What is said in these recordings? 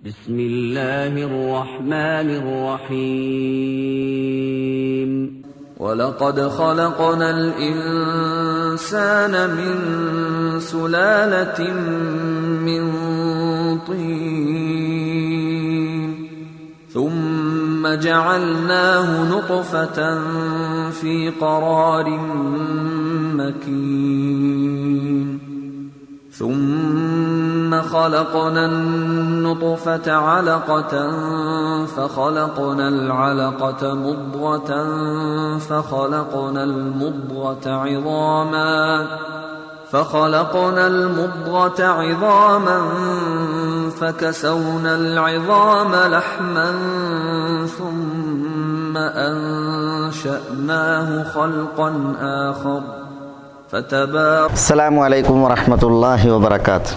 بسم الله الرحمن الرحيم ولقد خلقنا الإنسان من سلالة من طين ثم جعلناه نطفة في قرار مكين ثم خلقنا النطفة علقة فخلقنا العلقة مضغة فخلقنا المضغة عظاما فكسونا العظام لحما ثم أنشأناه خلقا آخر السلام عليكم ورحمة الله وبركاته.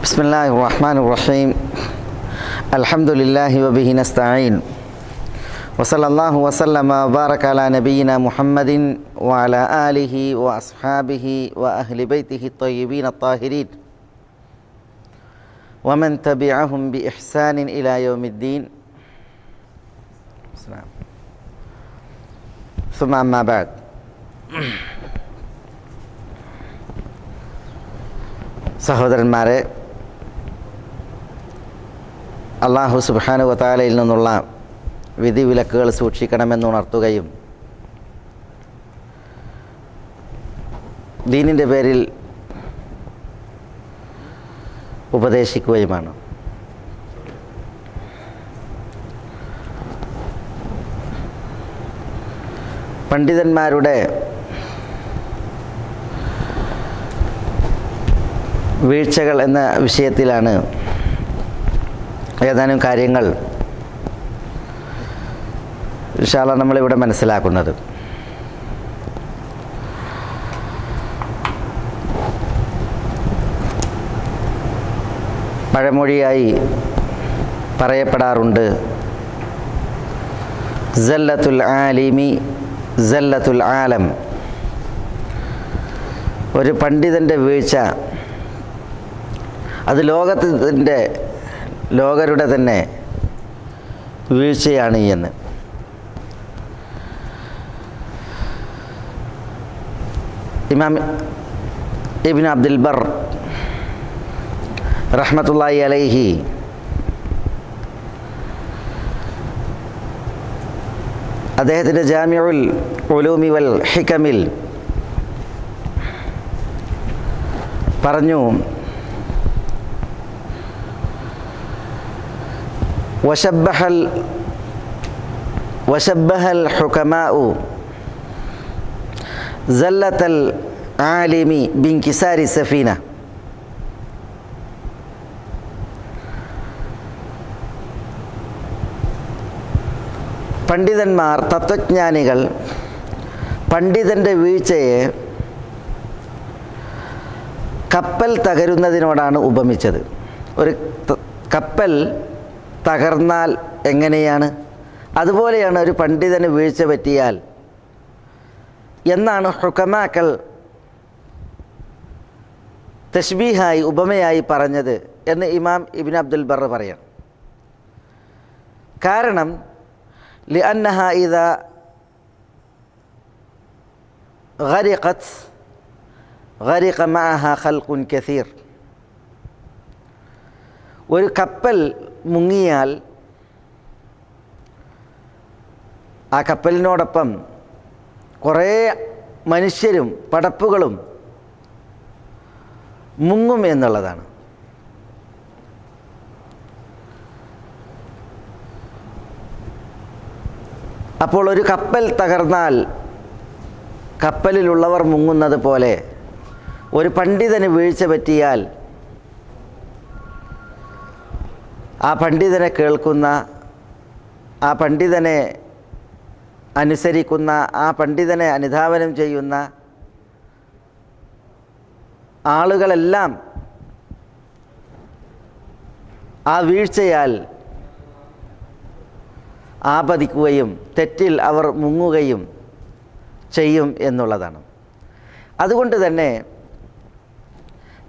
بسم الله الرحمن الرحيم. الحمد لله وبه نستعين وصلى الله وسلم وبارك على نبينا محمد وعلى آله وأصحابه وأهل بيته الطيبين الطاهرين ومن تبعهم بإحسان إلى يوم الدين. ثم أما بعد. സഹോദരന്മാരെ, അല്ലാഹു സുബ്ഹാനഹു വ തആലയിൽ നിന്നുള്ള വിധിവിലക്കുകൾ സൂക്ഷിക്കണമെന്നുണർത്തുകയും ദീനിൻ്റെ പേരിൽ ഉപദേശിക്കുകയുമാണ്. പണ്ഡിതന്മാരുടെ വീഴ്ചകൾ എന്ന വിഷയത്തിലാണ് ഏതാനും കാര്യങ്ങൾ ഇൻഷാ അല്ലാഹ് നമ്മളിവിടെ മനസ്സിലാക്കുന്നത്. പഴമൊഴിയായി പറയപ്പെടാറുണ്ട്, സല്ലത്തുൽ ആലിമി സല്ലത്തുൽ ആലം. ഒരു പണ്ഡിതൻ്റെ വീഴ്ച അത് ലോകരുടെ തന്നെ വീഴ്ചയാണ് എന്ന്. ഇമാം ഇബ്നു അബ്ദുൽ ബർ റഹ്മത്തുള്ളാഹി അലൈഹി അദ്ദേഹത്തിൻ്റെ ജാമിഉൽ ഉലൂമി വൽ ഹികമിൽ പറഞ്ഞു, വശബ്ബഹൽ ഹുകമാഉ സല്ലത്തൽ ആലിമി ബിൻകിസാരി സഫീന. പണ്ഡിതന്മാർ, തത്വജ്ഞാനികൾ പണ്ഡിതൻ്റെ വീഴ്ചയെ കപ്പൽ തകരുന്നതിനോടാണ് ഉപമിച്ചത്. ഒരു കപ്പൽ തകർന്നാൽ എങ്ങനെയാണ്, അതുപോലെയാണ് ഒരു പണ്ഡിതന് വീഴ്ച പറ്റിയാൽ എന്നാണ് ഹുകമാക്കൾ തശ്ബീഹായി, ഉപമയായി പറഞ്ഞത് എന്ന് ഇമാം ഇബ്നു അബ്ദുൽ ബർ പറയാം. കാരണം ലിഅന്നഹാ ഇദാ ഗരിഖത് ഗരിഖ മഅഹാ ഖൽഖുൻ കസീർ. ഒരു കപ്പൽ മുങ്ങിയാൽ ആ കപ്പലിനോടൊപ്പം കുറേ മനുഷ്യരും പടപ്പുകളും മുങ്ങും എന്നുള്ളതാണ്. അപ്പോൾ ഒരു കപ്പൽ തകർന്നാൽ കപ്പലിലുള്ളവർ മുങ്ങുന്നത് പോലെ ഒരു പണ്ഡിതന് വീഴ്ച പറ്റിയാൽ ആ പണ്ഡിതനെ കേൾക്കുന്ന, ആ പണ്ഡിതനെ അനുസരിക്കുന്ന, ആ പണ്ഡിതനെ അനുധാവനം ചെയ്യുന്ന ആളുകളെല്ലാം ആ വീഴ്ചയാൽ ആപതിക്കുകയും തെറ്റിൽ അവർ മുങ്ങുകയും ചെയ്യും എന്നുള്ളതാണ്. അതുകൊണ്ട് തന്നെ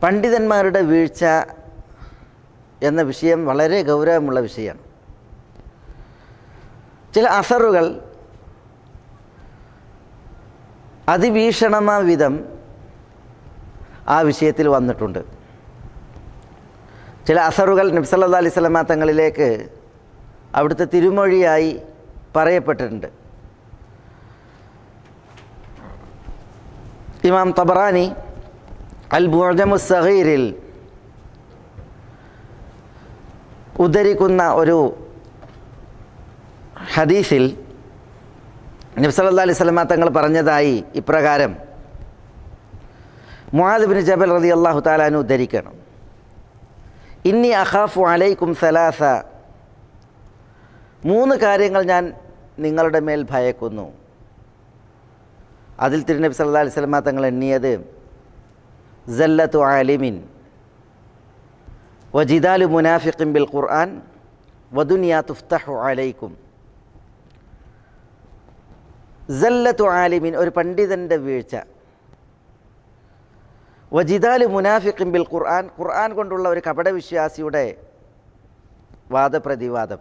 പണ്ഡിതന്മാരുടെ വീഴ്ച എന്ന വിഷയം വളരെ ഗൗരവമുള്ള വിഷയമാണ്. ചില അസറുകൾ അതിഭീഷണമായ വിധം ആ വിഷയത്തിൽ വന്നിട്ടുണ്ട്. ചില അസറുകൾ നബി സല്ലല്ലാഹു അലൈഹി വസല്ലമ തങ്ങളിലേക്ക് അവിടുത്തെ തിരുമൊഴിയായി പറയപ്പെട്ടിട്ടുണ്ട്. ഇമാം തബറാനി അൽ മുഅ്ജമുസ് സഗീറിൽ ഉദ്ധരിക്കുന്ന ഒരു ഹദീസിൽ നബി സല്ലല്ലാഹു അലൈഹി വസല്ലമ തങ്ങൾ പറഞ്ഞതായി ഇപ്രകാരം മുആദ് ഇബ്നു ജബൽ റളിയല്ലാഹു തആല അൻഹു ഉദ്ധരിക്കണം. ഇന്നി അഖാഫു അലൈക്കും സലാസ, 3 കാര്യങ്ങൾ ഞാൻ നിങ്ങളുടെ മേൽ ഭയക്കുന്നു. അതിൽ തിരുനബി സല്ലല്ലാഹു അലൈഹി വസല്ലമ തങ്ങൾ എണ്ണിയത് സല്ലത്തു ആലിമിൻ വജിദാലു മുനാഫിഖിൻ ബിൽ ഖുർആൻ വദുനിയ തുഫ്തഹു അലൈക്കും. സല്ലത്തു ആലിമിൻ, ഒരു പണ്ഡിതൻ്റെ വീഴ്ച. വജിദാലു മുനാഫിഖിൻ ബിൽ ഖുർആൻ, ഖുർആൻ കൊണ്ടുള്ള ഒരു കപടവിശ്വാസിയുടെ വാദപ്രതിവാദം.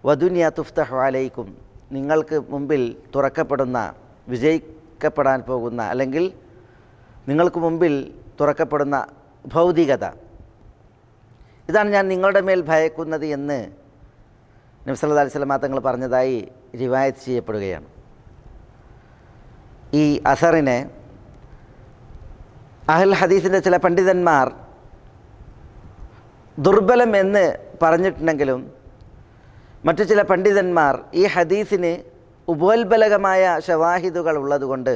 വദുനിയ തുഫ്തഹു അലൈക്കും, നിങ്ങൾക്ക് മുമ്പിൽ തുറക്കപ്പെടുന്ന, വിജയിക്കപ്പെടാൻ പോകുന്ന, അല്ലെങ്കിൽ നിങ്ങൾക്ക് മുമ്പിൽ തുറക്കപ്പെടുന്ന ഭൗതികത. ഇതാണ് ഞാൻ നിങ്ങളുടെ മേൽ ഭയക്കുന്നത് എന്ന് നബി സല്ലല്ലാഹു അലൈഹി വസല്ലമ തങ്ങൾ പറഞ്ഞതായി റിവായത്ത് ചെയ്യപ്പെടുകയാണ്. ഈ അസറിനെ അഹ്ൽ ഹദീസിൻ്റെ ചില പണ്ഡിതന്മാർ ദുർബലം എന്ന് പറഞ്ഞിട്ടുണ്ടെങ്കിലും മറ്റു ചില പണ്ഡിതന്മാർ ഈ ഹദീസിന് ഉപോത്ബലകമായ ഷവാഹിദുകൾ ഉള്ളതുകൊണ്ട്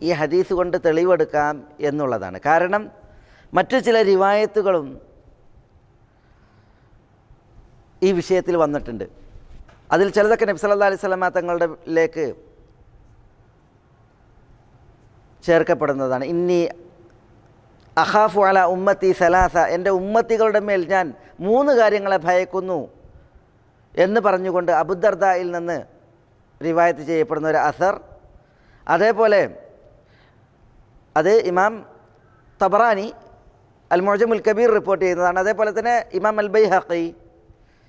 ഈ ഹദീസ് കൊണ്ട് തെളിവെടുക്കാം എന്നുള്ളതാണ്. കാരണം മറ്റു ചില റിവായത്തുകളും ഈ വിഷയത്തിൽ വന്നിട്ടുണ്ട്. അതിൽ ചിലതൊക്കെ നബി സല്ലല്ലാഹു അലൈഹി വസല്ലമ തങ്ങളുടെയിലേക്ക് ചേർക്കപ്പെടുന്നതാണ്. ഇന്നി അഖാഫു അല ഉമ്മത്തി സലാസ, എൻ്റെ ഉമ്മത്തികളുടെ മേൽ ഞാൻ 3 കാര്യങ്ങളെ ഭയക്കുന്നു എന്ന് പറഞ്ഞുകൊണ്ട് അബൂദർദായിൽ നിന്ന് റിവായത്ത് ചെയ്യപ്പെടുന്ന ഒരു അസർ. അതേപോലെ അത് ഇമാം തബറാനി അൽ മുഅ്ജമുൽ കബീർ റിപ്പോർട്ട് ചെയ്യുന്നതാണ്. അതേപോലെ തന്നെ ഇമാം അൽ ബൈഹഖി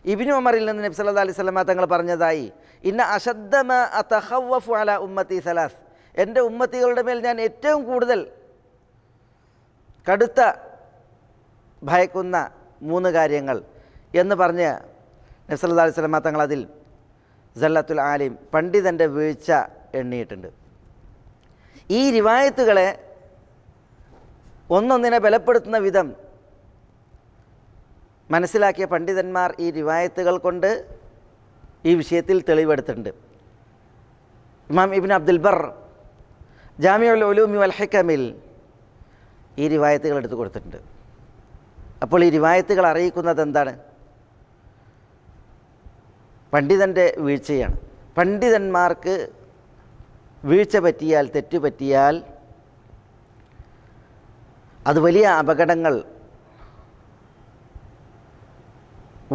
ഇബ്നു ഉമറിൽ നിന്ന് നബി സല്ലല്ലാഹു അലൈഹി വസല്ലമ തങ്ങൾ പറഞ്ഞതായി ഇന്ന അശദ്ദ മാ അതഖവ്വഫു അല ഉമ്മത്തി സലാസ്, എൻ്റെ ഉമ്മത്തികളുടെ മേൽ ഞാൻ ഏറ്റവും കൂടുതൽ കടുത്ത ഭയക്കുന്ന 3 കാര്യങ്ങൾ എന്ന് പറഞ്ഞ് നബി സല്ലല്ലാഹു അലൈഹി വസല്ലമ തങ്ങൾ അതിൽ സല്ലത്തുൽ ആലിം, പണ്ഡിതൻ്റെ വീഴ്ച എണ്ണിയിട്ടുണ്ട്. ഈ റിവായത്തുകളെ ഒന്നൊന്നിനെ ബലപ്പെടുത്തുന്ന വിധം മനസ്സിലാക്കിയ പണ്ഡിതന്മാർ ഈ റിവായത്തുകൾ കൊണ്ട് ഈ വിഷയത്തിൽ തെളിവെടുത്തിട്ടുണ്ട്. ഇമാം ഇബ്നു അബ്ദുൽ ബർ ജാമിഉൽ ഉലൂമി വൽ ഹികമിൽ ഈ റിവായത്തുകൾ എടുത്തു കൊടുത്തിട്ടുണ്ട്. അപ്പോൾ ഈ റിവായത്തുകൾ അറിയിക്കുന്നത് എന്താണ്? പണ്ഡിതൻ്റെ വീഴ്ചയാണ്. പണ്ഡിതന്മാർക്ക് വീഴ്ച പറ്റിയാൽ, തെറ്റ് പറ്റിയാൽ അത് വലിയ അപകടങ്ങൾ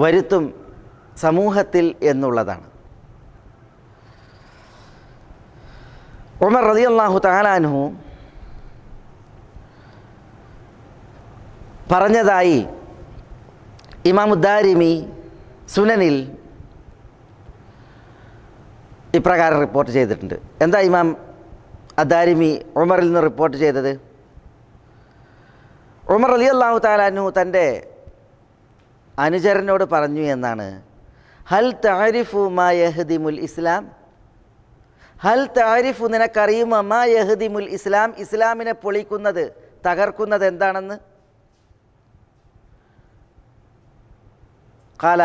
വരുത്തും സമൂഹത്തിൽ എന്നുള്ളതാണ്. ഉമർ റളിയല്ലാഹു തആല അൻഹു പറഞ്ഞതായി ഇമാം ദാരിമി സുനനിൽ ഇപ്രകാരം റിപ്പോർട്ട് ചെയ്തിട്ടുണ്ട്. എന്താ ഇമാം അദാരിമി ഉമറിൽ നിന്ന് റിപ്പോർട്ട് ചെയ്തത്? ഉമർ റളിയല്ലാഹു തആല അൻഹു തൻ്റെ അനുചരനോട് പറഞ്ഞു എന്നാണ്, ഹൽ തഅരിഫു മാ യഹ്ദിമുൽ ഇസ്ലാം, ഹൽ തഅരിഫു, നിനക്കറിയുമോ, മാ യഹ്ദിമുൽ ഇസ്ലാം, ഇസ്ലാമിനെ പൊളിക്കുന്നത്, തകർക്കുന്നത് എന്താണെന്ന്? ഖാല,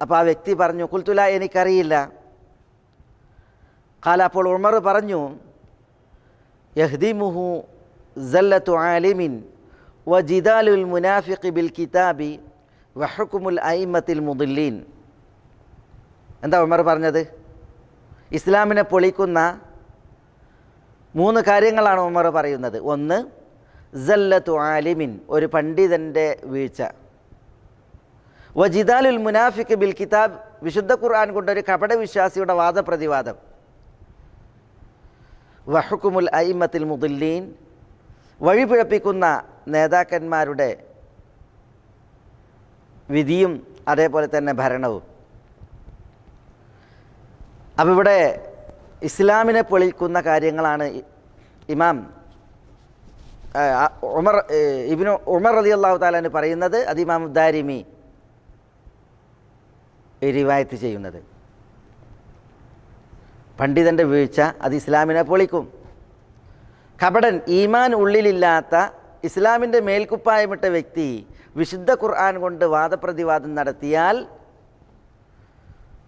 അപ്പോൾ ആ വ്യക്തി പറഞ്ഞു, ഖുൽതുല, എനിക്കറിയില്ല. ഖാല, അപ്പോൾ ഉമർ പറഞ്ഞു, യഹ്ദിമുഹു സല്ലത്തു ആലിമിൻ വജിദാലുൽ മുനാഫിഖി ബിൽ കിതാബി വഹുക്കുമുൽ അയിമ്മത്തിൽ മുദില്ലീൻ. എന്താ ഉമർ പറഞ്ഞത്? ഇസ്ലാമിനെ പൊളിക്കുന്ന 3 കാര്യങ്ങളാണ് ഉമർ പറയുന്നത്. ഒന്ന്, സല്ലത്തു ആലിമിൻ, ഒരു പണ്ഡിതൻ്റെ വീഴ്ച. വജിദാലുൽ മുനാഫിഖ് ബിൽ കിതാബ്, വിശുദ്ധ ഖുർആൻ കൊണ്ടൊരു കപടവിശ്വാസിയുടെ വാദപ്രതിവാദം. വഹുക്കുമുൽ അയിമ്മത്തിൽ മുദില്ലീൻ, വഴിപിഴപ്പിക്കുന്ന നേതാക്കന്മാരുടെ വിധിയും അതേപോലെ തന്നെ ഭരണവും. അപ്പോൾ ഇവിടെ ഇസ്ലാമിനെ പൊളിക്കുന്ന കാര്യങ്ങളാണ് ഇമാം ഇബ്നു ഉമർ റളിയല്ലാഹു തആല അൻഹു പറയുന്നത്. അത് ഇമാം ദാരിമി റിവായത്ത് ചെയ്യുന്നത്. പണ്ഡിതൻ്റെ വീഴ്ച അത് ഇസ്ലാമിനെ പൊളിക്കും. കപടൻ, ഈമാൻ ഉള്ളിലില്ലാത്ത, ഇസ്ലാമിൻ്റെ മേൽക്കുപ്പായമിട്ട വ്യക്തി വിശുദ്ധ ഖുർആൻ കൊണ്ട് വാദപ്രതിവാദം നടത്തിയാൽ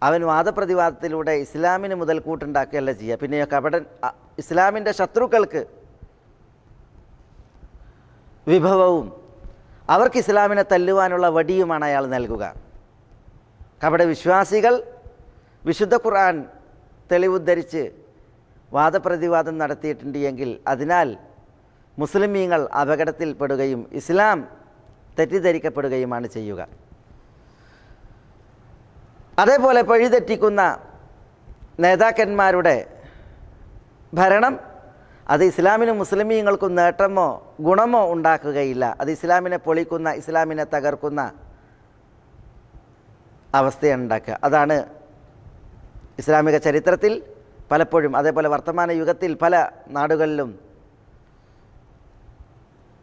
അവൻ വാദപ്രതിവാദത്തിലൂടെ ഇസ്ലാമിന് മുതൽക്കൂട്ടുണ്ടാക്കുകയല്ല ചെയ്യുക. പിന്നെ കപടൻ ഇസ്ലാമിൻ്റെ ശത്രുക്കൾക്ക് വിഭവവും അവർക്ക് ഇസ്ലാമിനെ തല്ലുവാനുള്ള വടിയുമാണ് അയാൾ നൽകുക. കപട വിശ്വാസികൾ വിശുദ്ധ ഖുർആൻ തെളിവുദ്ധരിച്ച് വാദപ്രതിവാദം നടത്തിയിട്ടുണ്ട് എങ്കിൽ അതിനാൽ മുസ്ലിമീങ്ങൾ അപകടത്തിൽപ്പെടുകയും ഇസ്ലാം തെറ്റിദ്ധരിക്കപ്പെടുകയുമാണ് ചെയ്യുക. അതേപോലെ വഴിതെറ്റിക്കുന്ന നേതാക്കന്മാരുടെ ഭരണം അത് ഇസ്ലാമിനും മുസ്ലിമീങ്ങൾക്കും നേട്ടമോ ഗുണമോ ഉണ്ടാക്കുകയില്ല. അത് ഇസ്ലാമിനെ പൊളിക്കുന്ന, ഇസ്ലാമിനെ തകർക്കുന്ന അവസ്ഥയാണ് ഉണ്ടാക്കുക. അതാണ് ഇസ്ലാമിക ചരിത്രത്തിൽ പലപ്പോഴും, അതേപോലെ വർത്തമാന യുഗത്തിൽ പല നാടുകളിലും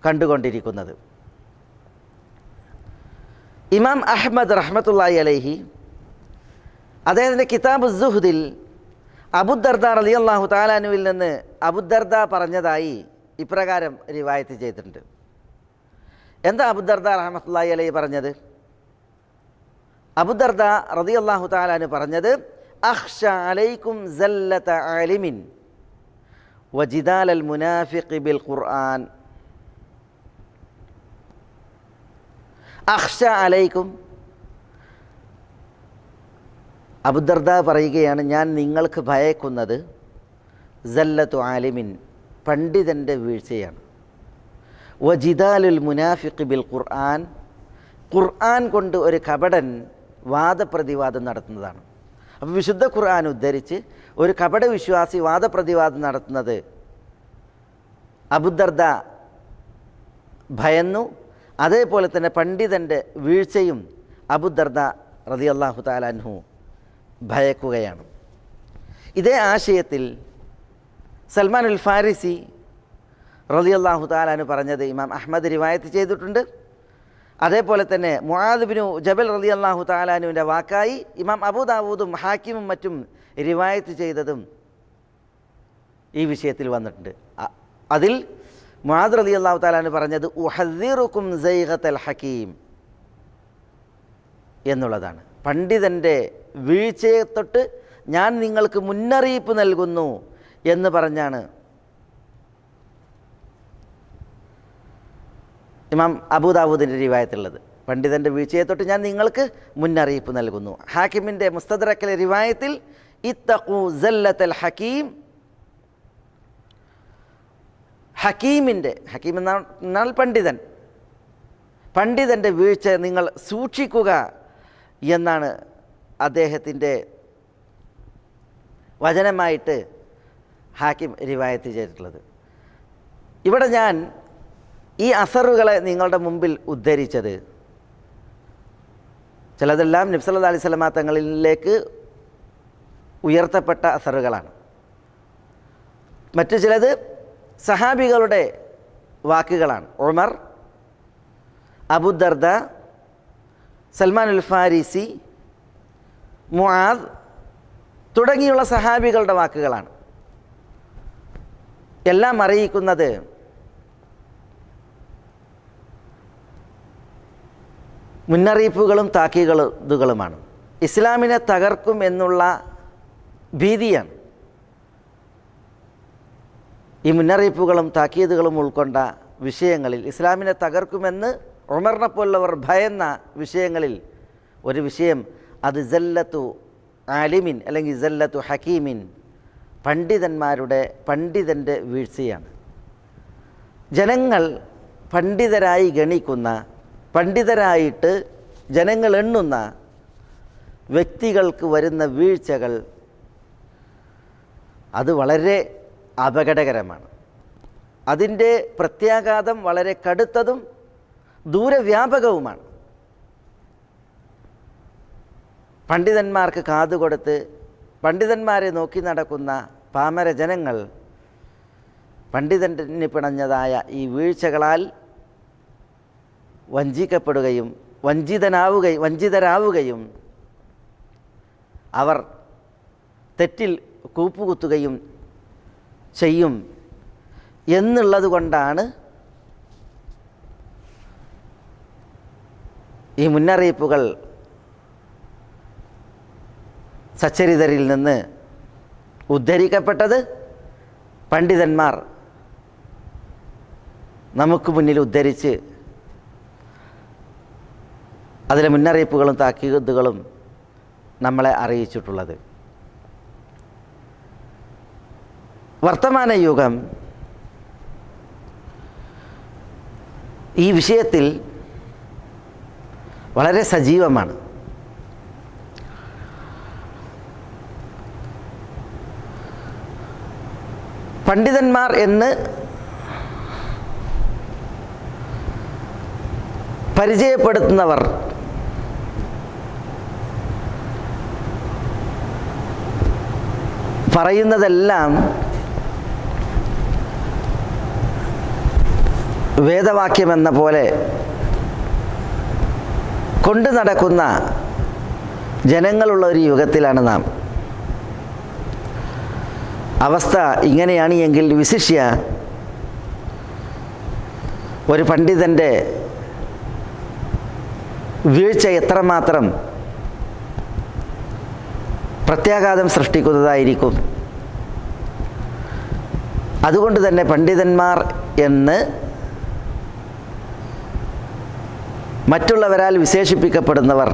കണ്ടുകൊണ്ടിരിക്കുന്നത്. ഇമാം അഹ്മദ് റഹ്മത്തുള്ളാഹി അലൈഹി അദ്ദേഹത്തിൻ്റെ കിതാബ് സുഹ്ദിൽ അബൂദർദ റളിയല്ലാഹു തആല അൻഹുവിൽ നിന്ന് അബൂദർദ പറഞ്ഞതായി ഇപ്രകാരം റിവായത്ത് ചെയ്തിട്ടുണ്ട്. എന്താ അബൂദർദ റഹ്മത്തുള്ളാഹി അലൈഹി പറഞ്ഞത്? അബൂദർദ റളിയല്ലാഹു തആല അൻഹു പറഞ്ഞത്, അഖ്ഷ അലൈക്കും സല്ലത ആലിമിൻ വജിദാലൽ മുനാഫിഖി ബിൽ ഖുർആൻ. അഖ്ഷ അലൈക്കും, അബൂദർദ പറയുകയാണ്, ഞാൻ നിങ്ങൾക്ക് ഭയക്കുന്നത് സല്ലത്തു ആലിമിൻ, പണ്ഡിതൻ്റെ വീഴ്ചയാണ്. വജിദാലുൽ മുനാഫിഖി ബിൽ ഖുർആൻ, ഖുർആൻ കൊണ്ട് ഒരു കപടൻ വാദപ്രതിവാദം നടത്തുന്നതാണ്. അപ്പോൾ വിശുദ്ധ ഖുർആൻ ഉദ്ധരിച്ച് ഒരു കപട വിശ്വാസി വാദപ്രതിവാദം നടത്തുന്നത് അബൂദർദ ഭയന്നു. അതേപോലെ തന്നെ പണ്ഡിതൻ്റെ വീഴ്ചയും അബൂദർദ റളിയല്ലാഹു തആല അൻഹു ഭയക്കുകയാണ്. ഇതേ ആശയത്തിൽ സൽമാനുൽ ഫാരിസി റളിയല്ലാഹു തആല അൻഹു പറഞ്ഞത് ഇമാം അഹ്മദ് റിവായത്ത് ചെയ്തിട്ടുണ്ട്. അതേപോലെ തന്നെ മുആദ് ബിൻ ജബൽ റളിയല്ലാഹു തആല അൻഹുവിൻ്റെ വാക്കായി ഇമാം അബൂ ദാവൂദും ഹാക്കിമും മറ്റും റിവായത്ത് ചെയ്തതും ഈ വിഷയത്തിൽ വന്നിട്ടുണ്ട്. അതിൽ മുആദ് റളിയല്ലാഹു തആല അൻഹു പറഞ്ഞത് ഉഹദ്ദിറുക്കും സൈഗത്തൽ ഹകീം എന്നുള്ളതാണ്. പണ്ഡിതൻ്റെ വീഴ്ചയെ തൊട്ട് ഞാൻ നിങ്ങൾക്ക് മുന്നറിയിപ്പ് നൽകുന്നു എന്ന് പറഞ്ഞാണ് ഇമാം അബൂ ദാവൂദിൻ്റെ റിവായത്തുള്ളത്. പണ്ഡിതൻ്റെ വീഴ്ചയെ തൊട്ട് ഞാൻ നിങ്ങൾക്ക് മുന്നറിയിപ്പ് നൽകുന്നു. ഹാക്കിമിൻ്റെ മുസ്തദ്റക്കിലെ റിവായത്തിൽ ഇത്തഖൂ സല്ലത്തൽ ഹകീം, ഹക്കീമിൻ്റെ, ഹക്കീം എന്നാൽ പണ്ഡിതൻ, പണ്ഡിതൻ്റെ വീഴ്ച നിങ്ങൾ സൂക്ഷിക്കുക എന്നാണ് അദ്ദേഹത്തിൻ്റെ വചനമായിട്ട് ഹാക്കിം റിവായത്ത് ചെയ്തിട്ടുള്ളത്. ഇവിടെ ഞാൻ ഈ അസറുകളെ നിങ്ങളുടെ മുമ്പിൽ ഉദ്ധരിച്ചത് ചിലതെല്ലാം നബി സല്ലല്ലാഹു അലൈഹി വസല്ലമ തങ്ങളിലേക്ക് ഉയർത്തപ്പെട്ട അസറുകളാണ്. മറ്റു ചിലത് സഹാബികളുടെ വാക്കുകളാണ്. ഉമർ, അബൂദർദ, സൽമാനുൽ ഫാരിസി, മുആദ് തുടങ്ങിയുള്ള സഹാബികളുടെ വാക്കുകളാണ്. എല്ലാം അറിയിക്കുന്നത് മുന്നറിയിപ്പുകളും താക്കീതുകളുമാണ്. ഇസ്ലാമിനെ തകർക്കും എന്നുള്ള ഭീതിയാണ് ഈ മുന്നറിയിപ്പുകളും താക്കീതുകളും ഉൾക്കൊണ്ട വിഷയങ്ങളിൽ. ഇസ്ലാമിനെ തകർക്കുമെന്ന് ഉമറിനെ പോലുള്ളവർ ഭയന്ന വിഷയങ്ങളിൽ ഒരു വിഷയം അത് സല്ലത്തു ആലിമിൻ അല്ലെങ്കിൽ സല്ലത്തു ഹക്കീമിൻ, പണ്ഡിതൻ്റെ വീഴ്ചയാണ്. ജനങ്ങൾ പണ്ഡിതരായി ഗണിക്കുന്ന, പണ്ഡിതരായിട്ട് ജനങ്ങൾ എണ്ണുന്ന വ്യക്തികൾക്ക് വരുന്ന വീഴ്ചകൾ അത് വളരെ അപകടകരമാണ്. അതിൻ്റെ പ്രത്യാഘാതം വളരെ കടുത്തതും ദൂരവ്യാപകവുമാണ്. പണ്ഡിതന്മാർക്ക് കാതുകൊടുത്ത് പണ്ഡിതന്മാരെ നോക്കി നടക്കുന്ന പാമര ജനങ്ങൾ പണ്ഡിതന് പിണഞ്ഞതായ ഈ വീഴ്ചകളാൽ വഞ്ചിക്കപ്പെടുകയും വഞ്ചിതരാവുകയും അവർ തെറ്റിൽ കൂപ്പുകുത്തുകയും ചെയ്യും എന്നുള്ളത് കൊണ്ടാണ് ഈ മുന്നറിയിപ്പുകൾ സച്ചരിതരിൽ നിന്ന് ഉദ്ധരിക്കപ്പെട്ടത്. പണ്ഡിതന്മാർ നമുക്ക് മുന്നിൽ ഉദ്ധരിച്ച് അതിലെ മുന്നറിയിപ്പുകളും താക്കീതുകളും നമ്മളെ അറിയിച്ചിട്ടുള്ളത്. വർത്തമാന യുഗം ഈ വിഷയത്തിൽ വളരെ സജീവമാണ്. പണ്ഡിതന്മാർ എന്ന് പരിചയപ്പെടുത്തുന്നവർ പറയുന്നതെല്ലാം വേദവാക്യമെന്ന പോലെ കൊണ്ടു നടക്കുന്ന ജനങ്ങളുള്ള ഒരു യുഗത്തിലാണ് നാം. അവസ്ഥ ഇങ്ങനെയാണ് എങ്കിൽ വിശിഷ്യ ഒരു പണ്ഡിതൻ്റെ വീഴ്ച എത്രമാത്രം പ്രത്യാഘാതം സൃഷ്ടിക്കുന്നതായിരിക്കും. അതുകൊണ്ട് തന്നെ പണ്ഡിതന്മാർ എന്ന് മറ്റുള്ളവരാൽ വിശേഷിപ്പിക്കപ്പെടുന്നവർ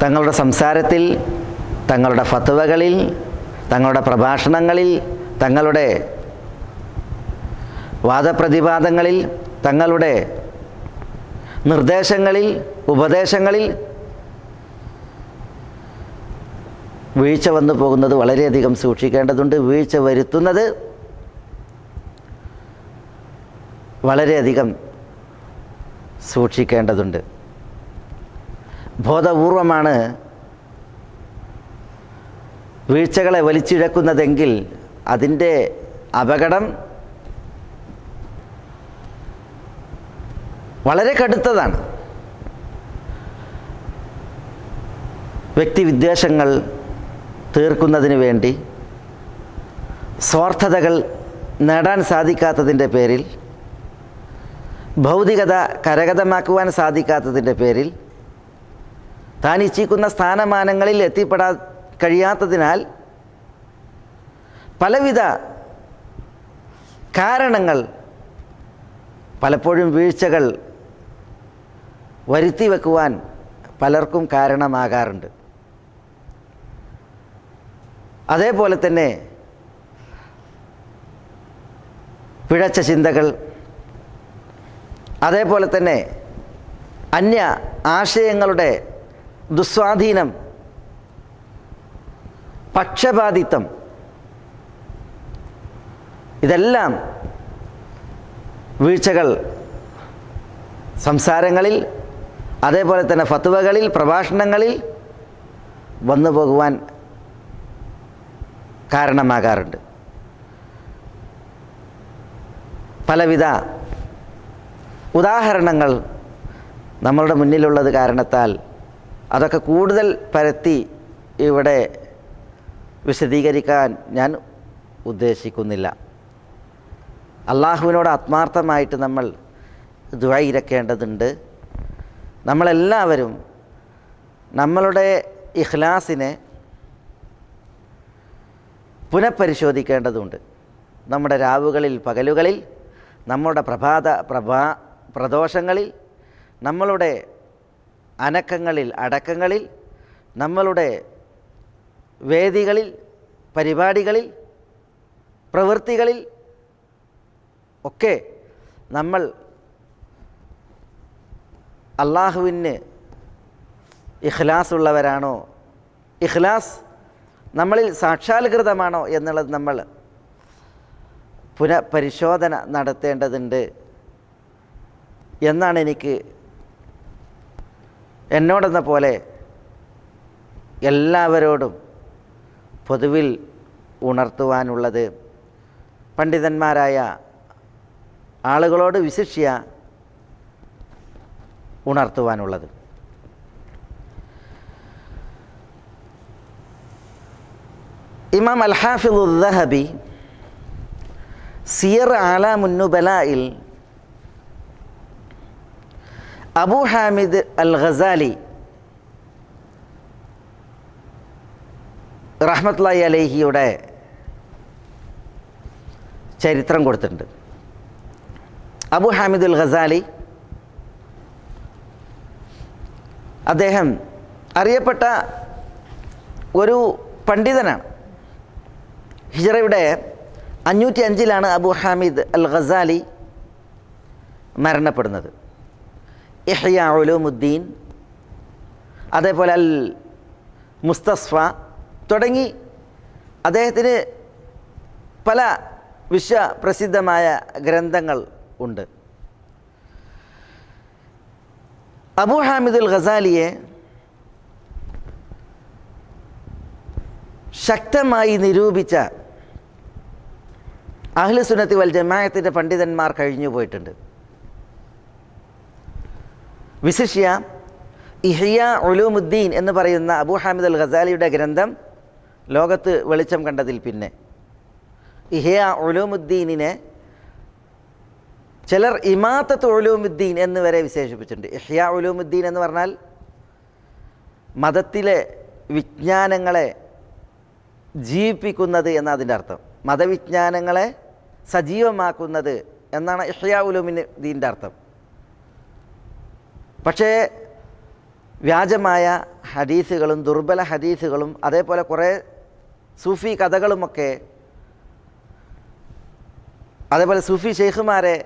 തങ്ങളുടെ സംസാരത്തിൽ, തങ്ങളുടെ ഫത്വകളിൽ, തങ്ങളുടെ പ്രഭാഷണങ്ങളിൽ, തങ്ങളുടെ വാദപ്രതിവാദങ്ങളിൽ, തങ്ങളുടെ നിർദ്ദേശങ്ങളിൽ, ഉപദേശങ്ങളിൽ വീഴ്ച വന്നു പോകുന്നത് വളരെയധികം സൂക്ഷിക്കേണ്ടതുണ്ട്. വീഴ്ച വരുത്തുന്നത് വളരെയധികം സൂക്ഷിക്കേണ്ടതുണ്ട്. ബോധപൂർവമാണ് വീഴ്ചകളെ വലിച്ചിഴക്കുന്നതെങ്കിൽ അതിൻ്റെ അപകടം വളരെ കടുത്തതാണ്. വ്യക്തിവിദ്വേഷങ്ങൾ തീർക്കുന്നതിന് വേണ്ടി, സ്വാർത്ഥതകൾ നേടാൻ സാധിക്കാത്തതിൻ്റെ പേരിൽ, ഭൗതികത കരഗതമാക്കുവാൻ സാധിക്കാത്തതിൻ്റെ പേരിൽ, താൻ ഇച്ഛിക്കുന്ന സ്ഥാനമാനങ്ങളിൽ എത്തിപ്പെടാൻ കഴിയാത്തതിനാൽ പലവിധ കാരണങ്ങൾ പലപ്പോഴും വീഴ്ചകൾ വരുത്തി വെക്കുവാൻ പലർക്കും കാരണമാകാറുണ്ട്. അതേപോലെ തന്നെ പിഴച്ച ചിന്തകൾ, അതേപോലെ തന്നെ അന്യ ആശയങ്ങളുടെ ദുസ്വാധീനം, പക്ഷപാതിത്വം, ഇതെല്ലാം വീഴ്ചകൾ സംസാരങ്ങളിൽ, അതേപോലെ തന്നെ ഫത്വകളിൽ, പ്രഭാഷണങ്ങളിൽ വന്നു പോകുവാൻ കാരണമാകാറുണ്ട്. പലവിധ ഉദാഹരണങ്ങൾ നമ്മളുടെ മുന്നിലുള്ളത് കാരണത്താൽ അതൊക്കെ കൂടുതൽ പരത്തി ഇവിടെ വിശദീകരിക്കാൻ ഞാൻ ഉദ്ദേശിക്കുന്നില്ല. അള്ളാഹുവിനോട് ആത്മാർത്ഥമായിട്ട് നമ്മൾ ദുആ ഇരക്കേണ്ടതുണ്ട്. നമ്മളെല്ലാവരും നമ്മളുടെ ഇഖ്ലാസിനെ പുനഃപരിശോധിക്കേണ്ടതുണ്ട്. നമ്മുടെ രാവുകളിൽ, പകലുകളിൽ, നമ്മുടെ പ്രദോഷങ്ങളിൽ, നമ്മളുടെ അനക്കങ്ങളിൽ, അടക്കങ്ങളിൽ, നമ്മളുടെ വേദികളിൽ, പരിപാടികളിൽ, പ്രവൃത്തികളിൽ ഒക്കെ നമ്മൾ അള്ളാഹുവിന് ഇഖ്ലാസ് ഉള്ളവരാണോ, ഇഖ്ലാസ് നമ്മളിൽ സാക്ഷാത്കൃതമാണോ എന്നുള്ളത് നമ്മൾ പുനഃപരിശോധന നടത്തേണ്ടതുണ്ട്. എന്നാണ് എനിക്ക് എന്നോടെന്ന പോലെ എല്ലാവരോടും പൊതുവിൽ ഉണർത്തുവാനുള്ളത്. പണ്ഡിതന്മാരായ ആളുകളോട് വിശിഷ്യ ഉണർത്തുവാനുള്ളത്. ഇമാം അൽ ഹാഫിദ് അൽ-ദഹബി സിയർ അലാമുൻ നുബലായിൽ അബൂ ഹാമിദ് അൽ ഗസാലി റഹ്മത്തുള്ളാഹി അലൈഹിയുടെ ചരിത്രം കൊടുത്തിട്ടുണ്ട്. അബൂ ഹാമിദ് അൽ ഗസാലി അദ്ദേഹം അറിയപ്പെട്ട ഒരു പണ്ഡിതനാണ്. ഹിജ്റയുടെ 505 അബൂ ഹാമിദ് അൽ ഗസാലി മരണപ്പെടുന്നത്. ഇഹ്യാ ഉലൂമുദ്ദീൻ, അതേപോലെ അൽ മുസ്തസ്ഫ തുടങ്ങി അദ്ദേഹത്തിന് പല വിശ്വപ്രസിദ്ധമായ ഗ്രന്ഥങ്ങൾ ഉണ്ട്. അബൂ ഹാമിദ് അൽ ഗസാലിയെ ശക്തമായി നിരൂപിച്ച അഹ്ലു സുന്നത്തി വൽ ജമാഅത്തിൻ്റെ പണ്ഡിതന്മാർ കഴിഞ്ഞു പോയിട്ടുണ്ട്. വിശിഷ്യ ഇഹ്യാ ഉലൂമുദ്ദീൻ എന്ന് പറയുന്ന അബൂ ഹാമിദ് അൽ ഗസാലിയുടെ ഗ്രന്ഥം ലോകത്ത് വെളിച്ചം കണ്ടതിൽ പിന്നെ ഇഹ്യാ ഉലൂമുദ്ദീനിനെ ചിലർ ഇമാത്തത്ത് ഉലൂമുദ്ദീൻ എന്ന് വരെ വിശേഷിപ്പിച്ചിട്ടുണ്ട്. ഇഹ്യാ ഉലൂമുദ്ദീൻ എന്ന് പറഞ്ഞാൽ മതത്തിലെ വിജ്ഞാനങ്ങളെ ജീവിപ്പിക്കുന്നത് എന്നതിൻ്റെ അർത്ഥം. മതവിജ്ഞാനങ്ങളെ സജീവമാക്കുന്നത് എന്നാണ് ഇഹ്യാ ഉലൂമുദ്ദീൻ്റെ അർത്ഥം. പക്ഷേ വ്യാജമായ ഹദീസുകളും ദുർബല ഹദീസുകളും അതേപോലെ കുറേ സൂഫി കഥകളുമൊക്കെ, അതേപോലെ സൂഫി ഷെയ്ഖുമാരെ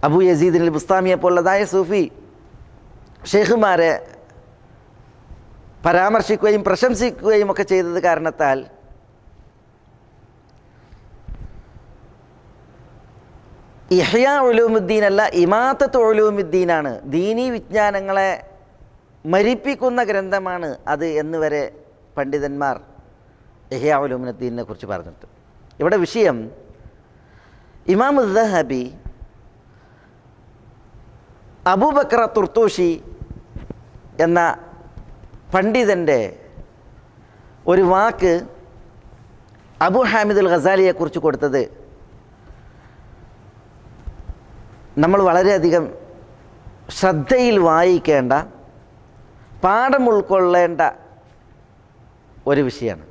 അബൂ യസീദ് അൽ ബുസ്താമിയെ പോലുള്ളതായ സൂഫി ഷെയ്ഖുമാരെ പരാമർശിക്കുകയും പ്രശംസിക്കുകയും ഒക്കെ ചെയ്തത് കാരണത്താൽ ഇഹ്യാ ഉലൂമുദ്ദീൻ അല്ല, ഇമാത്തത്ത് ഉലൂമുദ്ദീനാണ്, ദീനീ വിജ്ഞാനങ്ങളെ മരിപ്പിക്കുന്ന ഗ്രന്ഥമാണ് അത് എന്ന് വരെ പണ്ഡിതന്മാർ ഇഹ്യാ ഉലൂമുദ്ദീനെ കുറിച്ച് പറഞ്ഞിട്ട്. ഇവിടെ വിഷയം ഇമാം അൽ-ദഹബി അബൂബക്കർ തുർത്തൂഷി എന്ന പണ്ഡിതൻ്റെ ഒരു വാക്ക് അബൂ ഹാമിദ് അൽ ഗസാലിയെക്കുറിച്ച് കൊടുത്തത് നമ്മൾ വളരെയധികം ശ്രദ്ധയിൽ വായിക്കേണ്ട, പാഠം ഉൾക്കൊള്ളേണ്ട ഒരു വിഷയമാണ്.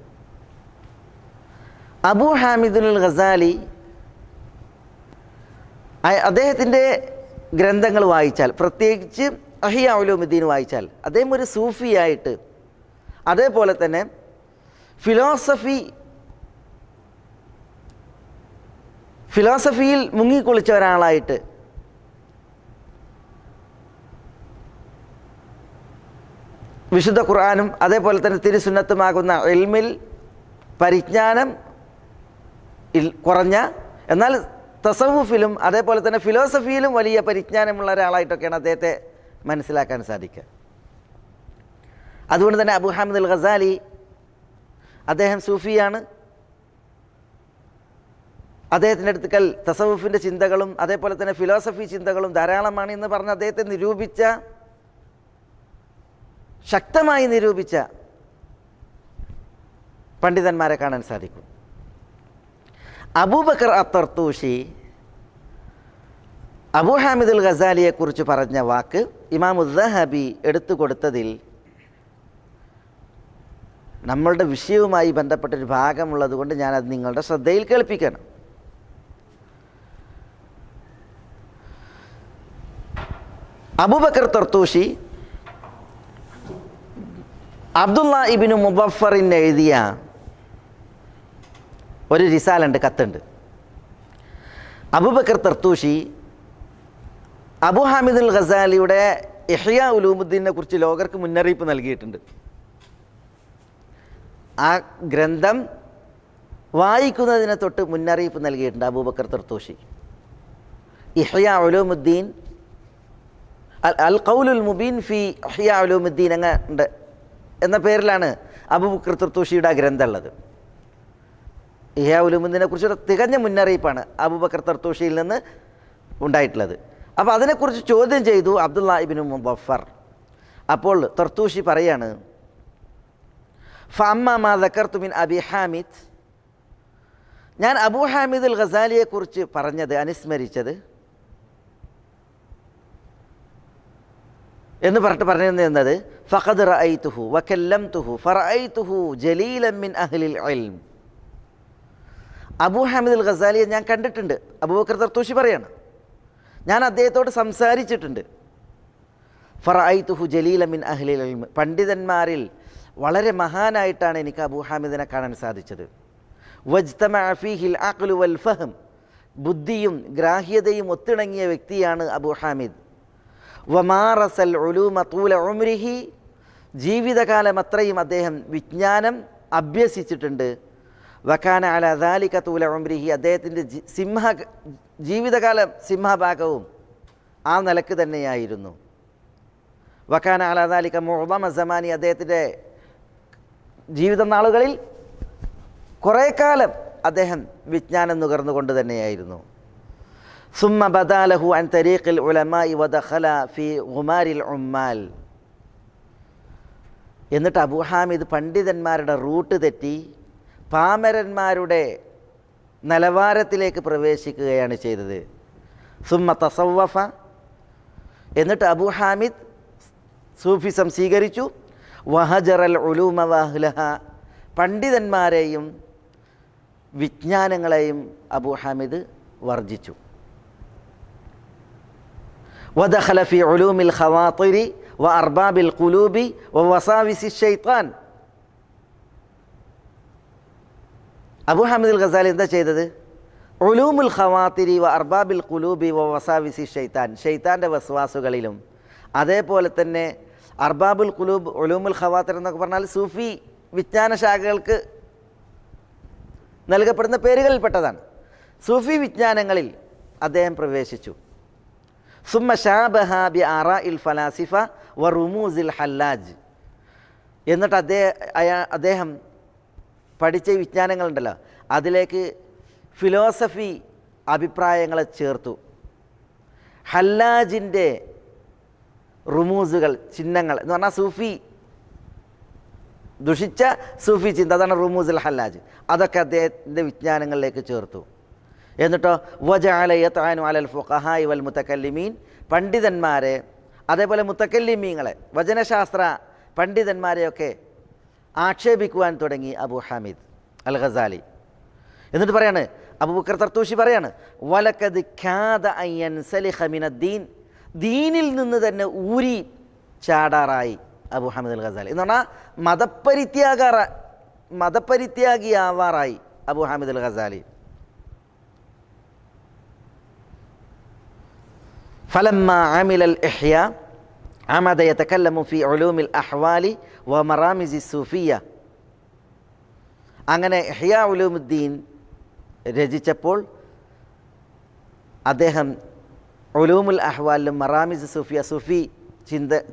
അബൂ ഹാമിദ് അൽ ഗസാലി അദ്ദേഹത്തിൻ്റെ ഗ്രന്ഥങ്ങൾ വായിച്ചാൽ, പ്രത്യേകിച്ച് ഇഹ്യാ ഉലൂമുദ്ദീൻ വായിച്ചാൽ, അദ്ദേഹം ഒരു സൂഫിയായിട്ട്, അതേപോലെ തന്നെ ഫിലോസഫിയിൽ മുങ്ങിക്കുളിച്ച ഒരാളായിട്ട് വിശുദ്ധ ഖുർആനും അതേപോലെ തന്നെ തിരുസുന്നത്തുമാകുന്ന ഇൽമിൽ പരിജ്ഞാനം കുറഞ്ഞ, എന്നാൽ തസവുഫിലും അതേപോലെ തന്നെ ഫിലോസഫിയിലും വലിയ പരിജ്ഞാനമുള്ള ഒരാളായിട്ടൊക്കെയാണ് അദ്ദേഹത്തെ മനസ്സിലാക്കാൻ സാധിക്കുക. അതുകൊണ്ട് തന്നെ അബൂ ഹാമിദ് അൽ ഗസാലി അദ്ദേഹം സൂഫിയാണ്. അദ്ദേഹത്തിൻ്റെ അടുക്കൽ തസവുഫിൻ്റെ ചിന്തകളും അതേപോലെ തന്നെ ഫിലോസഫി ചിന്തകളും ധാരാളമാണ് എന്ന് പറഞ്ഞ് അദ്ദേഹത്തെ നിരൂപിച്ച, ശക്തമായി നിരൂപിച്ച പണ്ഡിതന്മാരെ കാണാൻ സാധിക്കും. അബൂബക്കർ അത്തർത്തൂഷി അബൂ ഹാമിദ് അൽ ഗസാലിയെക്കുറിച്ച് പറഞ്ഞ വാക്ക് ഇമാം അൽ-ദഹബി എടുത്തു കൊടുത്തതിൽ നമ്മളുടെ വിഷയവുമായി ബന്ധപ്പെട്ടൊരു ഭാഗമുള്ളത് കൊണ്ട് ഞാനത് നിങ്ങളുടെ ശ്രദ്ധയിൽ കേൾപ്പിക്കണം. അബൂബക്കർ തർത്തൂഷി അബ്ദുള്ള ഇബ്നു മുബഫറിന് എഴുതിയ ഒരു റിസാലുണ്ട്, കത്തുണ്ട്. അബൂബക്കർ തർത്തൂഷി അബൂ ഹാമിദ് അൽ ഗസാലിയുടെ ഇഹ്യാ ഉലൂമുദ്ദീനെ കുറിച്ച് ലോകർക്ക് മുന്നറിയിപ്പ് നൽകിയിട്ടുണ്ട്. ആ ഗ്രന്ഥം വായിക്കുന്നതിനെ തൊട്ട് മുന്നറിയിപ്പ് നൽകിയിട്ടുണ്ട് അബൂബക്കർ തർത്തൂഷി. ഇഹ്യാ ഉലൂമുദ്ദീൻ അൽ ഖൗലുൽ മുബീൻ ഫി ഇഹ്യാ ഉലൂമുദ്ദീൻ ഉണ്ട് എന്ന പേരിലാണ് അബൂബക്കർ തർത്തൂഷിയുടെ ആ ഗ്രന്ഥം ഉള്ളത്. ഇഹ്യാ ഉലൂമുദ്ദീനെ കുറിച്ചൊരു തികഞ്ഞ മുന്നറിയിപ്പാണ് അബൂബക്കർ തർത്തൂഷിയിൽ നിന്ന് ഉണ്ടായിട്ടുള്ളത്. അപ്പോൾ അതിനെക്കുറിച്ച് ചോദ്യം ചെയ്തു അബ്ദുല്ലാ ഇബ്നു മുദഫർ. അപ്പോൾ തർത്തൂഷി പറയാണ്, ഫഅമ്മാ മാ ദക്കർതു മിൻ അബി ഹാമിദ്, ഞാൻ അബൂ ഹാമിദ് അൽ ഗസാലിയെക്കുറിച്ച് പറഞ്ഞത്, അനുസ്മരിച്ചത് എന്ന് പറഞ്ഞിരുന്നത്, ഫഖദ് റഅയ്തുഹു വകല്ലംതുഹു ഫറഅയ്തുഹു ജലീലൻ മിൻ അഹ്ലിൽ ഇൽം. അബൂ ഹാമിദ് അൽ ഗസാലിയെ ഞാൻ കണ്ടിട്ടുണ്ട്. അബൂബക്കർ തർത്തൂഷി പറയാണ്, ഞാൻ അദ്ദേഹത്തോട് സംസാരിച്ചിട്ടുണ്ട്. ഫറഅയ്തുഹു ജലീലൻ മിൻ അഹ്ലിൽ ഇൽം, പണ്ഡിതന്മാരിൽ വളരെ മഹാനായിട്ടാണ് എനിക്ക് അബൂ ഹാമിദിനെ കാണാൻ സാധിച്ചത്. വജ്തമഅ ഫീഹിൽ അഖ്ലു വൽ ഫഹം, ബുദ്ധിയും ഗ്രാഹ്യതയും ഒത്തിണങ്ങിയ വ്യക്തിയാണ് അബൂ ഹാമിദ്. വമാറസൽ ഉലൂമ തൂല ഉംരിഹി, ജീവിതകാലം അത്രയും അദ്ദേഹം വിജ്ഞാനം അഭ്യസിച്ചിട്ടുണ്ട്. വകാന അലാ ദാലിക തൂല ഉംരിഹി, അദ്ദേഹത്തിൻ്റെ ജീവിതകാലം സിംഹഭാഗവും ആ നിലക്ക് തന്നെയായിരുന്നു. വകാന അലാ ദാലിക മുഅ്ദമ സമാനി, അദ്ദേഹത്തിൻ്റെ ജീവിത നാളുകളിൽ കുറേ കാലം അദ്ദേഹം വിജ്ഞാനം നുകർന്നുകൊണ്ട് തന്നെയായിരുന്നു. സുമ്മ ബദാലഹു അൻ തരീഖിൽ ഉലമായി വദഖല ഫി ഗുമാരിൽ ഉമ്മാൽ, എന്നിട്ട് അബൂ ഹാമിദ് പണ്ഡിതന്മാരുടെ റൂട്ട് തെറ്റി പാമരന്മാരുടെ നിലവാരത്തിലേക്ക് പ്രവേശിക്കുകയാണ് ചെയ്തത്. സുമ്മ തസവ്വഫ, എന്നിട്ട് അബൂ ഹാമിദ് സൂഫിസം സ്വീകരിച്ചു. വഹജറൽ ഉലൂമ വഅഹ്ലഹ, പണ്ഡിതന്മാരെയും വിജ്ഞാനങ്ങളെയും അബൂ ഹാമിദ് വർജിച്ചു. വദഖല ഫി ഉലൂമിൽ ഖവാതിരി വ അർബാബിൽ ഖുലൂബി വ വസാവിസി ശൈത്താൻ. അബൂ ഹാമിദ് അൽ ഗസാലി എന്താ ചെയ്തത്? ഉലൂമുൽ ഖവാതിരി വ അർബാബിൽ ഖുലൂബി വ വസാവിസി ശൈത്താൻ, ഷെയ്ത്താൻ്റെ വസ്വാസുകളിലും അതേപോലെ തന്നെ അർബാബുൽ ഖുലൂബ്, ഉലൂമുൽ ഖവാതിർ എന്നൊക്കെ പറഞ്ഞാൽ സൂഫി വിജ്ഞാന ശാഖകൾക്ക് നൽകപ്പെടുന്ന പേരുകളിൽപ്പെട്ടതാണ്. സൂഫി വിജ്ഞാനങ്ങളിൽ അദ്ദേഹം പ്രവേശിച്ചു. സുമ്മ ഷാബഹ ബി ആറാഇൽ ഫലാസിഫ വ റുമൂസിൽ ഹല്ലാജ്, എന്നിട്ട് അദ്ദേഹം പഠിച്ച വിജ്ഞാനങ്ങളുണ്ടല്ലോ അതിലേക്ക് ഫിലോസഫി അഭിപ്രായങ്ങളെ ചേർത്തു. ഹല്ലാജിൻ്റെ റുമൂസുകൾ, ചിഹ്നങ്ങൾ എന്ന് പറഞ്ഞാൽ സൂഫി ദുഷിച്ച സൂഫി ചിന്ത, അതാണ് റുമൂസുൽ ഹല്ലാജ്, അതൊക്കെ അദ്ദേഹത്തിൻ്റെ വിജ്ഞാനങ്ങളിലേക്ക് ചേർത്തു. എന്നിട്ടോ വജഅല യത്അനു അലൽ ഫുഖഹാഇ വൽ മുതകല്ലിമീൻ, പണ്ഡിതന്മാരെ അതേപോലെ മുതകല്ലിമീങ്ങളെ, വചനശാസ്ത്ര പണ്ഡിതന്മാരെയൊക്കെ ആക്ഷേപിക്കുവാൻ തുടങ്ങി അബൂ ഹാമിദ് അൽ ഗസാലി. എന്നിട്ട് പറയാണ്, അബൂബക്കർ തർത്തൂഷി പറയാണ്, വലഖദ് കാദ അൻ യൻസലിഖ മിനദ്ദീൻ, ദീനിൽ നിന്ന് തന്നെ ഊരി ചാടാറായി അബൂ ഹാമിദ് അൽ ഗസാലി എന്ന് പറഞ്ഞാൽ മതപരിത്യാഗിയാവാറായി അബൂ ഹാമിദ് അൽ ഗസാലി. ഫലമ്മ അമിലൽ ഇഹ്യാ അമദ യതകല്ലമു ഫി ഉലൂമിൽ അഹ്വാലി വ മറാമിസി സൂഫിയ. അങ്ങനെ ഇഹ്യാ ഉലൂമുദ്ദീൻ രചിച്ചപ്പോൾ അദ്ദേഹം ഉലൂമുൽ അഹ്വാലിലും മറാമിസ് സൂഫിയ, സൂഫി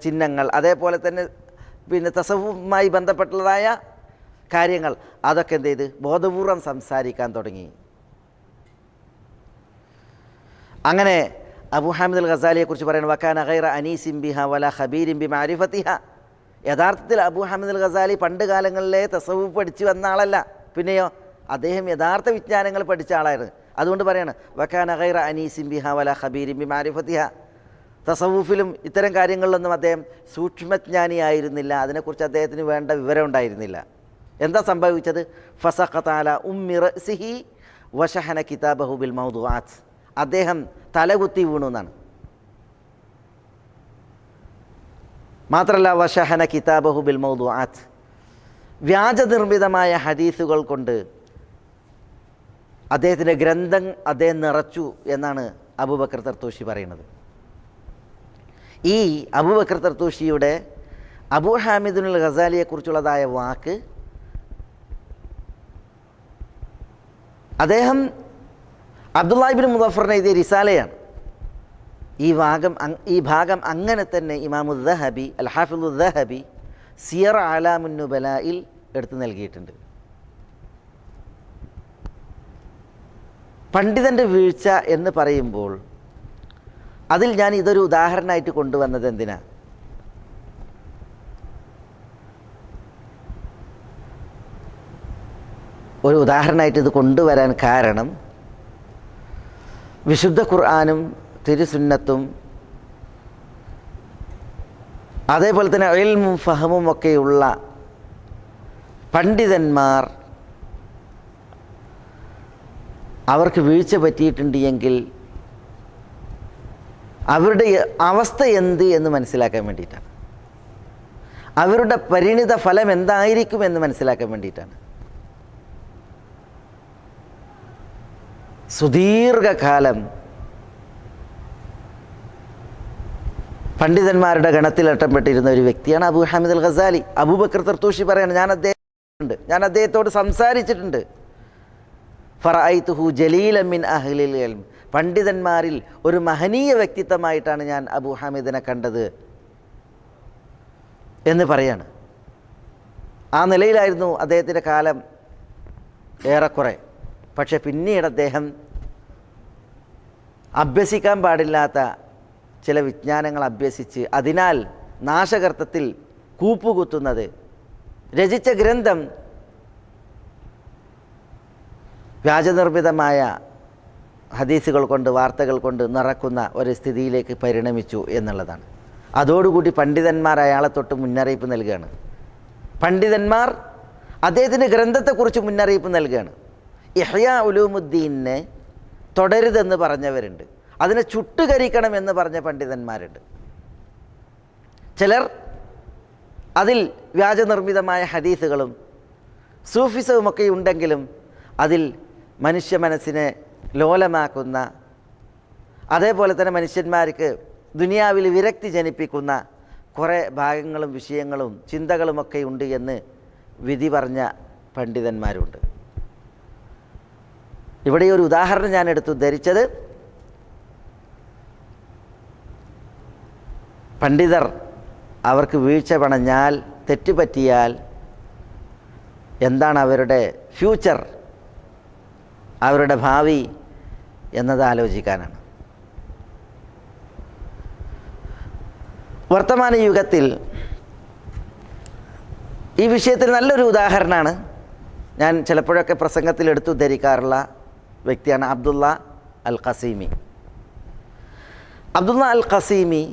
ചിഹ്നങ്ങൾ, അതേപോലെ തന്നെ പിന്നെ തസവുമായി ബന്ധപ്പെട്ടുള്ളതായ കാര്യങ്ങൾ, അതൊക്കെ എന്ത് ചെയ്ത് ബോധപൂർവം സംസാരിക്കാൻ തുടങ്ങി. അങ്ങനെ അബൂ ഹാമിദ് അൽ ഗസാലിയെക്കുറിച്ച് പറയുന്നത്, വക്കാന ഗൈറ അനീസിൻ ബിഹ വല ഖബീരിൻ ബിമഅരിഫതിഹ, യഥാർത്ഥത്തിൽ അബൂ ഹാമിദ് അൽ ഗസാലി പണ്ട് കാലങ്ങളിലെ തസവുഫ് പഠിച്ചു വന്ന ആളല്ല, പിന്നെയോ അദ്ദേഹം യഥാർത്ഥ വിജ്ഞാനങ്ങൾ പഠിച്ച ആളായിരുന്നു. അതുകൊണ്ട് പറയാണ്, വക്കാന ഗൈറ അനീസിൻ ബിഹ വല ഖബീരിൻ ബിമഅരിഫതിഹ, തസവുഫിലും ഇത്തരം കാര്യങ്ങളിലൊന്നും അദ്ദേഹം സൂക്ഷ്മജ്ഞാനിയായിരുന്നില്ല, അതിനെക്കുറിച്ച് അദ്ദേഹത്തിന് വേണ്ട വിവരം ഉണ്ടായിരുന്നില്ല. എന്താ സംഭവിച്ചത്? ഫസഖത അലാ ഉമ്മി റഅ്സിഹി വശഹന കിതാബഹു ബിൽ മൗദൂആത്ത്, അദ്ദേഹം തലകുത്തി വീണു എന്നാണ്. മാത്രമല്ല വശഹന കിതാബഹു ബിൽ മൗദൂആത്ത്, വ്യാജനിർമ്മിതമായ ഹദീസുകൾ കൊണ്ട് അദ്ദേഹത്തിൻ്റെ ഗ്രന്ഥം അദ്ദേഹം നിറച്ചു എന്നാണ് അബൂബക്കർ തർത്തൂഷി പറയുന്നത്. ഈ അബൂബക്കർ തർത്തൂഷിയുടെ അബൂ ഹാമിദുൽ ഗസാലിയെക്കുറിച്ചുള്ളതായ വാക്ക് അദ്ദേഹം അബ്ദുല്ലാ ഇബ്നു മുദഫറിന് എഴുതിയ റിസാലയാണ്. ഈ ഭാഗം അങ്ങനെ തന്നെ ഇമാമു ദഹബി അൽ ഹാഫിളു ദഹബി സിയർ അലാമുൻ നുബലായിൽ എടുത്തു നൽകിയിട്ടുണ്ട്. പണ്ഡിതൻ്റെ വീഴ്ച എന്ന് പറയുമ്പോൾ അതിൽ ഞാൻ ഇതൊരു ഉദാഹരണമായിട്ട് കൊണ്ടുവന്നത് എന്തിനാ? ഒരു ഉദാഹരണമായിട്ട് ഇത് കൊണ്ടുവരാൻ കാരണം വിശുദ്ധ ഖുർആനും തിരുസുന്നത്തും അതേപോലെ തന്നെ ഇൽമും ഫഹമും ഒക്കെയുള്ള പണ്ഡിതന്മാർ അവർക്ക് വീഴ്ച പറ്റിയിട്ടുണ്ട് എങ്കിൽ അവരുടെ അവസ്ഥ എന്ത് എന്ന് മനസ്സിലാക്കാൻ വേണ്ടിയിട്ടാണ്. അവരുടെ പരിണിത ഫലം എന്തായിരിക്കും എന്ന് മനസ്സിലാക്കാൻ വേണ്ടിയിട്ടാണ്. സുദീർഘകാലം പണ്ഡിതന്മാരുടെ ഗണത്തിലെട്ടപ്പെട്ടിരുന്ന ഒരു വ്യക്തിയാണ് അബൂ ഹാമിദ് അൽ ഗസാലി. അബൂബക്കർ തർത്തൂഷി പറയാണ്, ഞാൻ അദ്ദേഹത്തോട് സംസാരിച്ചിട്ടുണ്ട്. ഫറഅയ്തുഹു ജലീലൻ മിൻ അഹ്ലിൽ ഇൽം, പണ്ഡിതന്മാരിൽ ഒരു മഹനീയ വ്യക്തിത്വമായിട്ടാണ് ഞാൻ അബൂ ഹാമിദിനെ കണ്ടത് എന്ന് പറയാണ്. ആ നിലയിലായിരുന്നു അദ്ദേഹത്തിൻ്റെ കാലം ഏറെക്കുറെ. പക്ഷെ പിന്നീട് അദ്ദേഹം അഭ്യസിക്കാൻ പാടില്ലാത്ത ചില വിജ്ഞാനങ്ങൾ അഭ്യസിച്ച് അതിനാൽ നാശകർത്തത്തിൽ കൂപ്പുകുത്തുന്നത്, രചിച്ച ഗ്രന്ഥം വ്യാജനിർമ്മിതമായ ഹദീസുകൾ കൊണ്ട് വാർത്തകൾ കൊണ്ട് നിറക്കുന്ന ഒരു സ്ഥിതിയിലേക്ക് പരിണമിച്ചു എന്നുള്ളതാണ്. അതോടുകൂടി പണ്ഡിതന്മാർ അയാളെ തൊട്ട് മുന്നറിയിപ്പ് നൽകുകയാണ്. പണ്ഡിതന്മാർ അദ്ദേഹത്തിൻ്റെ ഗ്രന്ഥത്തെക്കുറിച്ച് മുന്നറിയിപ്പ് നൽകുകയാണ്. ഇഹ്യാ ഉലൂമുദ്ദീനെ തുടരുതെന്ന് പറഞ്ഞവരുണ്ട്, അതിനെ ചുട്ടുകരിക്കണമെന്ന് പറഞ്ഞ പണ്ഡിതന്മാരുണ്ട്. ചിലർ അതിൽ വ്യാജനിർമ്മിതമായ ഹദീസുകളും സൂഫിസവുമൊക്കെ ഉണ്ടെങ്കിലും അതിൽ മനുഷ്യ മനസ്സിനെ ലോലമാക്കുന്ന, അതേപോലെ തന്നെ മനുഷ്യന്മാർക്ക് ദുനിയാവിൽ വിരക്തി ജനിപ്പിക്കുന്ന കുറേ ഭാഗങ്ങളും വിഷയങ്ങളും ചിന്തകളുമൊക്കെ ഉണ്ട് എന്ന് വിധി പറഞ്ഞ പണ്ഡിതന്മാരുണ്ട്. ഇവിടെ ഒരു ഉദാഹരണം ഞാൻ എടുത്തു ധരിച്ചത്, പണ്ഡിതർ അവർക്ക് വീഴ്ച പണഞ്ഞാൽ, തെറ്റുപറ്റിയാൽ എന്താണ് അവരുടെ ഫ്യൂച്ചർ, അവരുടെ ഭാവി എന്നത് ആലോചിക്കാനാണ്. വർത്തമാന യുഗത്തിൽ ഈ വിഷയത്തിൽ നല്ലൊരു ഉദാഹരണമാണ് ഞാൻ ചിലപ്പോഴൊക്കെ പ്രസംഗത്തിൽ എടുത്തു ധരിക്കാറുള്ള വ്യക്തിയാണ് അബ്ദുള്ള അൽ ഖസീമി. അബ്ദുള്ള അൽ ഖസീമി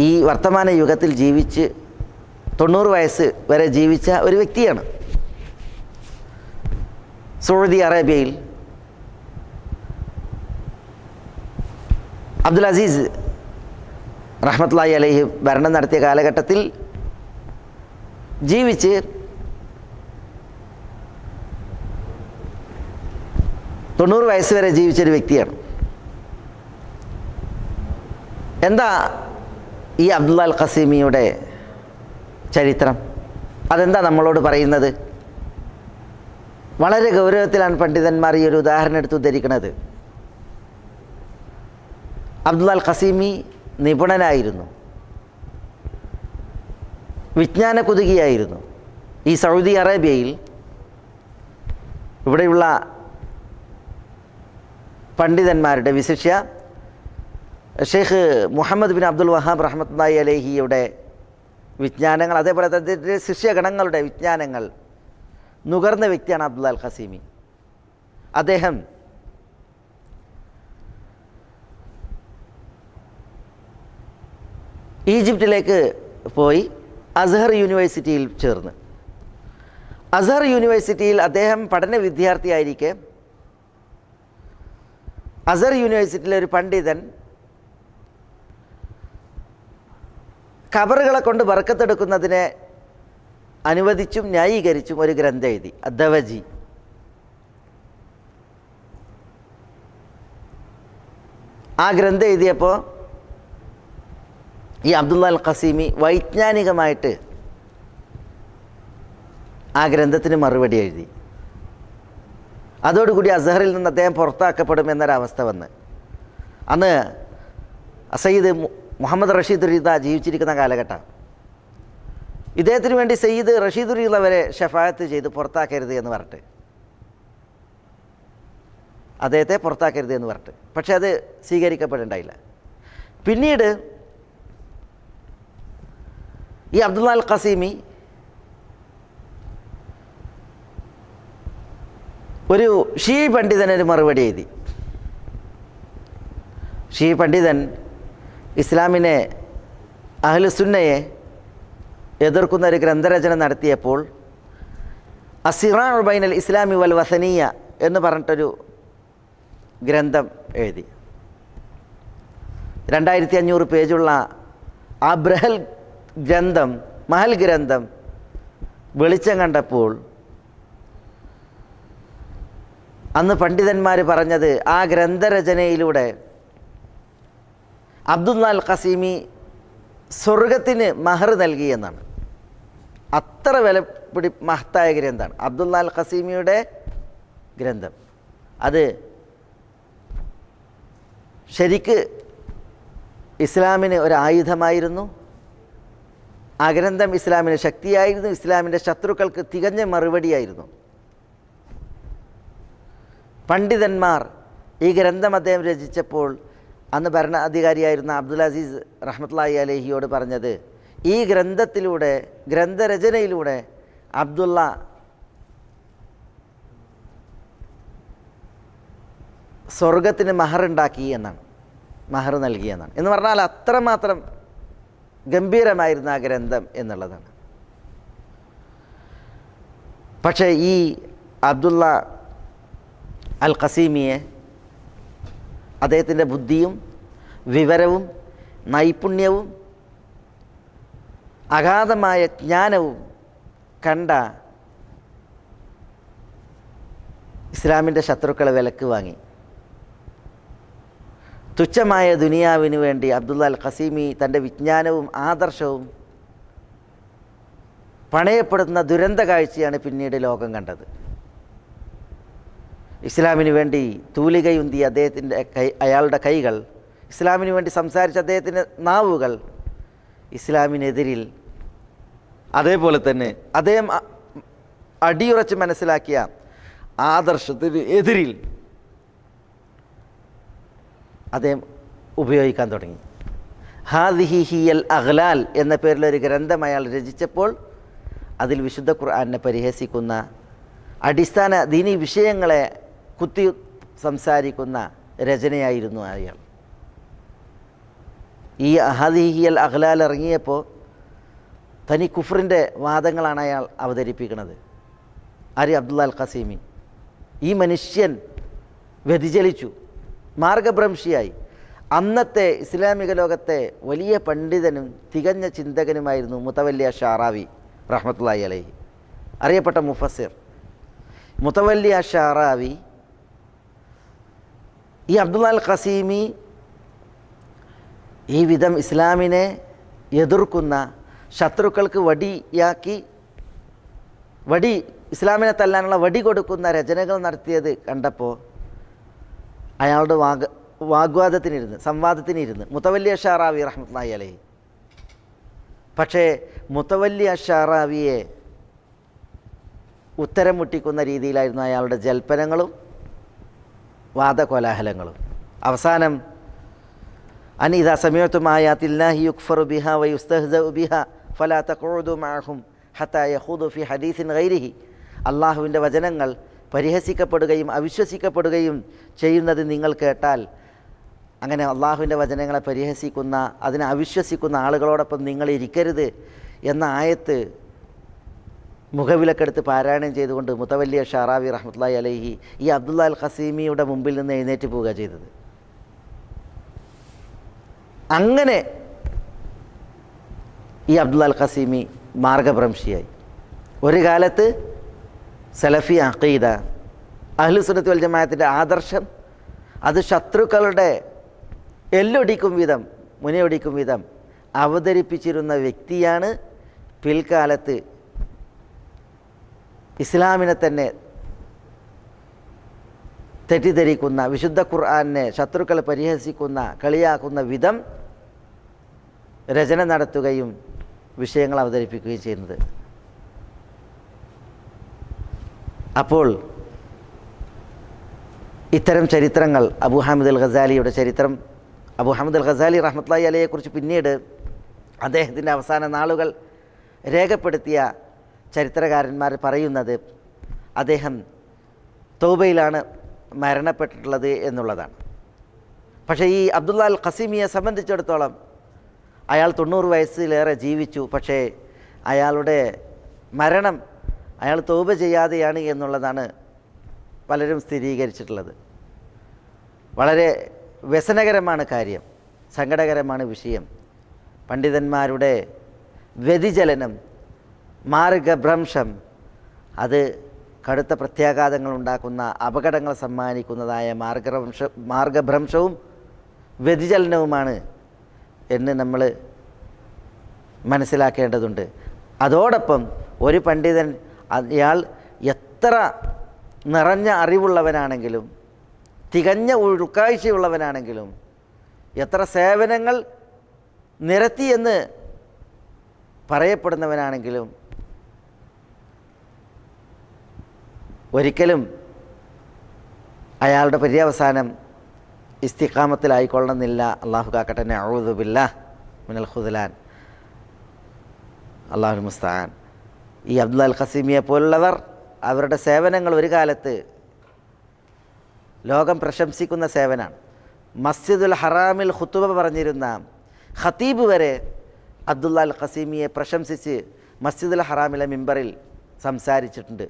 ഈ വർത്തമാന യുഗത്തിൽ ജീവിച്ച് 90 വയസ്സ് വരെ ജീവിച്ച ഒരു വ്യക്തിയാണ്. സൗദി അറേബ്യയിൽ അബ്ദുൽ അസീസ് റഹ്മത്തുള്ളാഹി അലൈഹി ഭരണം നടത്തിയ കാലഘട്ടത്തിൽ ജീവിച്ച് 90 വയസ്സ് വരെ ജീവിച്ചൊരു വ്യക്തിയാണ്. എന്താ ഈ അബ്ദുള്ള അൽ ഖസീമിയുടെ ചരിത്രം? അതെന്താ നമ്മളോട് പറയുന്നത്? വളരെ ഗൗരവത്തിലാണ് പണ്ഡിതന്മാർ ഈ ഒരു ഉദാഹരണം എടുത്ത് ഉദ്ധരിക്കുന്നത്. അബ്ദുള്ള അൽ ഖസീമി നിപുണനായിരുന്നു, വിജ്ഞാന കുതുകിയായിരുന്നു. ഈ സൗദി അറേബ്യയിൽ ഇവിടെയുള്ള പണ്ഡിതന്മാരുടെ, വിശിഷ്യ ഷെയ്ഖ് മുഹമ്മദ് ബിൻ അബ്ദുൽ വഹാബ് റഹ്മത്തുള്ളാഹി അലൈഹിയുടെ വിജ്ഞാനങ്ങൾ, അതേപോലെ തന്നെ ശിഷ്യഗണങ്ങളുടെ വിജ്ഞാനങ്ങൾ നുകർന്ന വ്യക്തിയാണ് അബ്ദുള്ള അൽ ഖസീമി. അദ്ദേഹം ഈജിപ്തിലേക്ക് പോയി അസ്ഹർ യൂണിവേഴ്സിറ്റിയിൽ ചേർന്ന്, അസ്ഹർ യൂണിവേഴ്സിറ്റിയിൽ അദ്ദേഹം പഠന വിദ്യാർത്ഥിയായിരിക്കെ അസ്ഹർ യൂണിവേഴ്സിറ്റിയിലെ ഒരു പണ്ഡിതൻ ഖബറുകളെ കൊണ്ട് ബർക്കത്തെടുക്കുന്നതിനെ അനുവദിച്ചും ന്യായീകരിച്ചും ഒരു ഗ്രന്ഥം എഴുതി, അദ്ദവജി. ആ ഗ്രന്ഥം എഴുതിയപ്പോൾ ഈ അബ്ദുള്ള അൽ ഖസീമി വൈജ്ഞാനികമായിട്ട് ആ ഗ്രന്ഥത്തിന് മറുപടി എഴുതി. അതോടുകൂടി അസ്ഹറിൽ നിന്ന് അദ്ദേഹം പുറത്താക്കപ്പെടുമെന്നൊരവസ്ഥ വന്ന് അന്ന് സയ്യിദ് മുഹമ്മദ് റഷീദ് റിദ ജീവിച്ചിരിക്കുന്ന കാലഘട്ടം. ഇദ്ദേഹത്തിന് വേണ്ടി സയ്യിദ് റഷീദ് റിദ വരെ ഷഫായത്ത് ചെയ്ത് പുറത്താക്കരുത് എന്ന് പറഞ്ഞിട്ട്, അദ്ദേഹത്തെ പുറത്താക്കരുത് എന്ന് പറഞ്ഞിട്ട്. പക്ഷെ അത് സ്വീകരിക്കപ്പെടേണ്ടായില്ല. പിന്നീട് ഈ അബ്ദുള്ള അൽ ഖസീമി ഒരു ഷീ പണ്ഡിതനൊരു മറുപടി എഴുതി. ഷീ പണ്ഡിതൻ ഇസ്ലാമിനെ അഹ്ലുസുന്നയെ എതിർക്കുന്ന ഒരു ഗ്രന്ഥരചന നടത്തിയപ്പോൾ അസ്സിറാഉ ബൈനൽ ഇസ്ലാമി വൽ വസനിയ എന്ന് പറഞ്ഞിട്ടൊരു ഗ്രന്ഥം എഴുതി. 2500 പേജുള്ള ആ ബൃഹൽ ഗ്രന്ഥം, മഹൽ ഗ്രന്ഥം വെളിച്ചം കണ്ടപ്പോൾ അന്ന് പണ്ഡിതന്മാർ പറഞ്ഞത് ആ ഗ്രന്ഥരചനയിലൂടെ അബ്ദുള്ള അൽ ഖസീമി സ്വർഗത്തിന് മഹർ നൽകി എന്നാണ്. അത്ര വിലപിടി മഹത്തായ ഗ്രന്ഥമാണ് അബ്ദുള്ള അൽ ഖസീമിയുടെ ഗ്രന്ഥം. അത് ശരിക്ക് ഇസ്ലാമിന് ഒരു ആയുധമായിരുന്നു. ആ ഗ്രന്ഥം ഇസ്ലാമിന് ശക്തിയായിരുന്നു. ഇസ്ലാമിൻ്റെ ശത്രുക്കൾക്ക് തികഞ്ഞ മറുപടിയായിരുന്നു. പണ്ഡിതന്മാർ ഈ ഗ്രന്ഥം അദ്ദേഹം രചിച്ചപ്പോൾ അന്ന് ഭരണാധികാരിയായിരുന്ന അബ്ദുൽ അസീസ് റഹ്മത്തുള്ളാഹി അലൈഹിയോട് പറഞ്ഞത്, ഈ ഗ്രന്ഥത്തിലൂടെ, ഗ്രന്ഥരചനയിലൂടെ അബ്ദുള്ള സ്വർഗത്തിന് മഹറുണ്ടാക്കി എന്നാണ്, മഹർ നൽകി എന്നാണ്. എന്ന് പറഞ്ഞാൽ അത്രമാത്രം ഗംഭീരമായിരുന്ന ആ ഗ്രന്ഥം എന്നുള്ളതാണ്. പക്ഷേ ഈ അബ്ദുള്ള അൽ ഖസീമിയെ അദ്ദേഹത്തിൻ്റെ ബുദ്ധിയും വിവരവും നൈപുണ്യവും അഗാധമായ ജ്ഞാനവും കണ്ട ഇസ്ലാമിൻ്റെ ശത്രുക്കളെ വിലക്ക് വാങ്ങി. തുച്ഛമായ ദുനിയാവിന് വേണ്ടി അബ്ദുള്ള അൽ ഖസീമി തൻ്റെ വിജ്ഞാനവും ആദർശവും പണയപ്പെടുന്ന ദുരന്ത കാഴ്ചയാണ് പിന്നീട് ലോകം കണ്ടത്. ഇസ്ലാമിന് വേണ്ടി തൂലികയുന്തിയ അദ്ദേഹത്തിൻ്റെ അയാളുടെ കൈകൾ, ഇസ്ലാമിന് വേണ്ടി സംസാരിച്ച അദ്ദേഹത്തിൻ്റെ നാവുകൾ ഇസ്ലാമിനെതിരിൽ, അതേപോലെ തന്നെ അദ്ദേഹം അടിയുറച്ച് മനസ്സിലാക്കിയ ആദർശത്തിന് എതിരിൽ അദ്ദേഹം ഉപയോഗിക്കാൻ തുടങ്ങി. ഹാദിഹി ഹിയൽ അഗ്ലാൽ എന്ന പേരിലൊരു ഗ്രന്ഥം അയാൾ രചിച്ചപ്പോൾ അതിൽ വിശുദ്ധ ഖുർആനെ പരിഹസിക്കുന്ന, അടിസ്ഥാന ദീനി വിഷയങ്ങളെ കുത്തി സംസാരിക്കുന്ന രചനയായിരുന്നു അയാൾ. ഈ ഹാദിഹി ഹിയൽ അഗ്ലാൽ ഇറങ്ങിയപ്പോൾ തനി കുഫറിൻ്റെ വാദങ്ങളാണ് അയാൾ അവതരിപ്പിക്കുന്നത്. ആരി അബ്ദുള്ള അൽ ഖസീമി. ഈ മനുഷ്യൻ വ്യതിചലിച്ചു, മാർഗഭ്രംശിയായി. അന്നത്തെ ഇസ്ലാമിക ലോകത്തെ വലിയ പണ്ഡിതനും തികഞ്ഞ ചിന്തകനുമായിരുന്നു മുതവല്ലി അശ്ശാറാവി റഹ്മത്തുള്ളാഹി അലൈഹി, അറിയപ്പെട്ട മുഫസ്സിർ മുതവല്ലി അശ്ശാറാവി. ഈ അബ്ദുള്ള അൽ ഖസീമി ഈ വിധം ഇസ്ലാമിനെ എതിർക്കുന്ന, ശത്രുക്കൾക്ക് ഇസ്ലാമിനെ തല്ലാനുള്ള വടി കൊടുക്കുന്ന രചനകൾ നടത്തിയത് കണ്ടപ്പോൾ അയാളുടെ സംവാദത്തിനിരുന്ന് മുതവല്ലി അശ്ശാറാവി റഹ്മത്തുള്ളാഹി അലൈഹി. പക്ഷേ മുതവല്ലി അശ്ശാറാവിയെ ഉത്തരം മുട്ടിക്കുന്ന രീതിയിലായിരുന്നു അയാളുടെ ജൽപ്പനങ്ങളും വാദകോലാഹലങ്ങളും. അവസാനം അനിദാ സമീഅതും ആയാതില്ലാഹി യുക്ഫറു ബിഹാ വയുസ്തഹ്സഉ ബിഹാ ഫലാ തഖഉദു മഅഹും ഹത്താ യഖൂദു ഫി ഹദീസിൻ ഗൈരിഹി. അള്ളാഹുവിൻ്റെ വചനങ്ങൾ പരിഹസിക്കപ്പെടുകയും അവിശ്വസിക്കപ്പെടുകയും ചെയ്യുന്നത് നിങ്ങൾ കേട്ടാൽ, അങ്ങനെ അള്ളാഹുവിൻ്റെ വചനങ്ങളെ പരിഹസിക്കുന്ന, അതിനെ അവിശ്വസിക്കുന്ന ആളുകളോടൊപ്പം നിങ്ങൾ ഇരിക്കരുത് എന്ന ആയത്ത് മുഖവിലക്കെടുത്ത് പാരായണം ചെയ്തുകൊണ്ട് മുതവല്ലി അശ്ശാറാവി റഹ്മത്തുള്ളാഹി അലൈഹി ഈ അബ്ദുള്ള അൽ ഖസീമിയുടെ മുമ്പിൽ നിന്ന് എഴുന്നേറ്റ് പോവുക ചെയ്തത്. അങ്ങനെ ഈ അബ്ദുള്ള അൽ ഖസീമി മാർഗഭ്രംശിയായി. ഒരു കാലത്ത് സലഫി അഖീദ, അഹ്ലു സുന്നത്ത് വൽ ജമാഅത്തിൻ്റെ ആദർശം അത് ശത്രുക്കളുടെ എല്ലൊടിക്കും വിധം, മുനയൊടിക്കും വിധം അവതരിപ്പിച്ചിരുന്ന വ്യക്തിയാണ് പിൽക്കാലത്ത് ഇസ്ലാമിനെ തന്നെ തെറ്റിദ്ധരിക്കുന്ന, വിശുദ്ധ ഖുർആനെ ശത്രുക്കൾ പരിഹസിക്കുന്ന, കളിയാക്കുന്ന വിധം രചന നടത്തുകയും വിഷയങ്ങൾ അവതരിപ്പിക്കുകയും ചെയ്യുന്നത്. അപ്പോൾ ഇത്തരം ചരിത്രങ്ങൾ, അബൂ ഹാമിദ് അൽ ഗസാലിയുടെ ചരിത്രം, അബൂ ഹാമിദ് അൽ ഗസാലി റഹ്മത്തുള്ളാഹി അലൈഹിയെക്കുറിച്ച് പിന്നീട് അദ്ദേഹത്തിൻ്റെ അവസാന നാളുകൾ രേഖപ്പെടുത്തിയ ചരിത്രകാരന്മാർ പറയുന്നത് അദ്ദേഹം തൗബയിലാണ് മരണപ്പെട്ടിട്ടുള്ളത് എന്നുള്ളതാണ്. പക്ഷേ ഈ അബ്ദുള്ള അൽ ഖസീമിയെ സംബന്ധിച്ചിടത്തോളം അയാൾ 90 വയസ്സിലേറെ ജീവിച്ചു. പക്ഷേ അയാളുടെ മരണം അയാൾ തൗബ ചെയ്യാതെയാണ് എന്നുള്ളതാണ് പലരും സ്ഥിരീകരിച്ചിട്ടുള്ളത്. വളരെ വ്യസനകരമാണ് കാര്യം, സങ്കടകരമാണ് വിഷയം. പണ്ഡിതന്മാരുടെ വ്യതിചലനം, മാർഗഭ്രംശം, അത് കടുത്ത പ്രത്യാഘാതങ്ങൾ ഉണ്ടാക്കുന്ന, അപകടങ്ങൾ സമ്മാനിക്കുന്നതായ മാർഗഭ്രംശവും വ്യതിചലനവുമാണ് എന്ന് നമ്മൾ മനസ്സിലാക്കേണ്ടതുണ്ട്. അതോടൊപ്പം ഒരു പണ്ഡിതൻ അയാൾ എത്ര നിറഞ്ഞ അറിവുള്ളവനാണെങ്കിലും, തികഞ്ഞ ഉൾക്കാഴ്ചയുള്ളവനാണെങ്കിലും, എത്ര സേവനങ്ങൾ നിരത്തിയെന്ന് പറയപ്പെടുന്നവനാണെങ്കിലും ഒരിക്കലും അയാളുടെ പര്യവസാനം ഇസ്തിഖാമത്തിലായിക്കൊള്ളണമെന്നില്ല. അള്ളാഹു കാക്കട്ടെ. അഊദു ബില്ലാഹ് മിനൽ ഖുദ്ലാൻ. അള്ളാഹുൽ മുസ്തആൻ. ഈ അബ്ദുള്ള അൽ ഖസീമിയെ പോലുള്ളവർ അവരുടെ സേവനങ്ങൾ ഒരു കാലത്ത് ലോകം പ്രശംസിക്കുന്ന സേവനാണ്. മസ്ജിദുൽ ഹറാമിൽ ഖുതുബ പറഞ്ഞിരുന്ന ഖതീബ് വരെ അബ്ദുള്ള അൽ ഖസീമിയെ പ്രശംസിച്ച് മസ്ജിദുൽ ഹറാമിലെ മിമ്പറിൽ സംസാരിച്ചിട്ടുണ്ട്.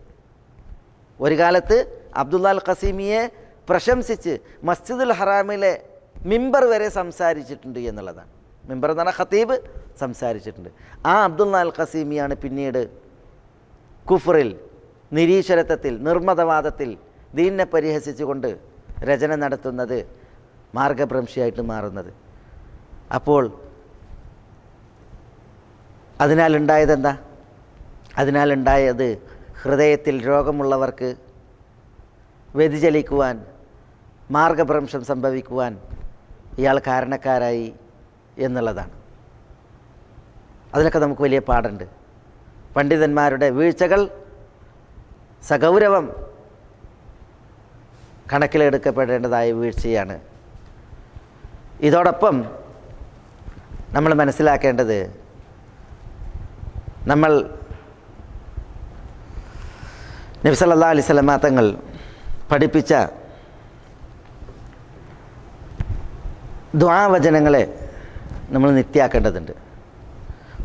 ഒരു കാലത്ത് അബ്ദുള്ള അൽ ഖസീമിയെ പ്രശംസിച്ച് മസ്ജിദുൽ ഹറാമിലെ മിമ്പർ വരെ സംസാരിച്ചിട്ടുണ്ട് എന്നുള്ളതാണ്. മിമ്പർ എന്ന് പറഞ്ഞാൽ ഖതീബ് സംസാരിച്ചിട്ടുണ്ട്. ആ അബ്ദുള്ള അൽ ഖസീമിയാണ് പിന്നീട് കുഫറിൽ, നിരീശ്വരത്വത്തിൽ, നിർമ്മതവാദത്തിൽ ദീനിനെ പരിഹസിച്ചുകൊണ്ട് രചന നടത്തുന്നത്, മാർഗഭ്രംശിയായിട്ട് മാറുന്നത്. അപ്പോൾ അതിനാലുണ്ടായതെന്താ? അതിനാലുണ്ടായത് ഹൃദയത്തിൽ രോഗമുള്ളവർക്ക് വ്യതിചലിക്കുവാൻ, മാർഗഭ്രംശം സംഭവിക്കുവാൻ ഇയാൾ കാരണക്കാരായി എന്നുള്ളതാണ്. അതിലൊക്കെ നമുക്ക് വലിയ പാടുണ്ട്. പണ്ഡിതന്മാരുടെ വീഴ്ചകൾ സഗൗരവം കണക്കിലെടുക്കപ്പെടേണ്ടതായ വീഴ്ചയാണ്. ഇതോടൊപ്പം നമ്മൾ മനസ്സിലാക്കേണ്ടത്, നമ്മൾ നബി സല്ലല്ലാഹു അലൈഹി വസല്ലം തങ്ങൾ പഠിപ്പിച്ച ദുആവചനങ്ങളെ നമ്മൾ നിത്യാക്കേണ്ടതുണ്ട്.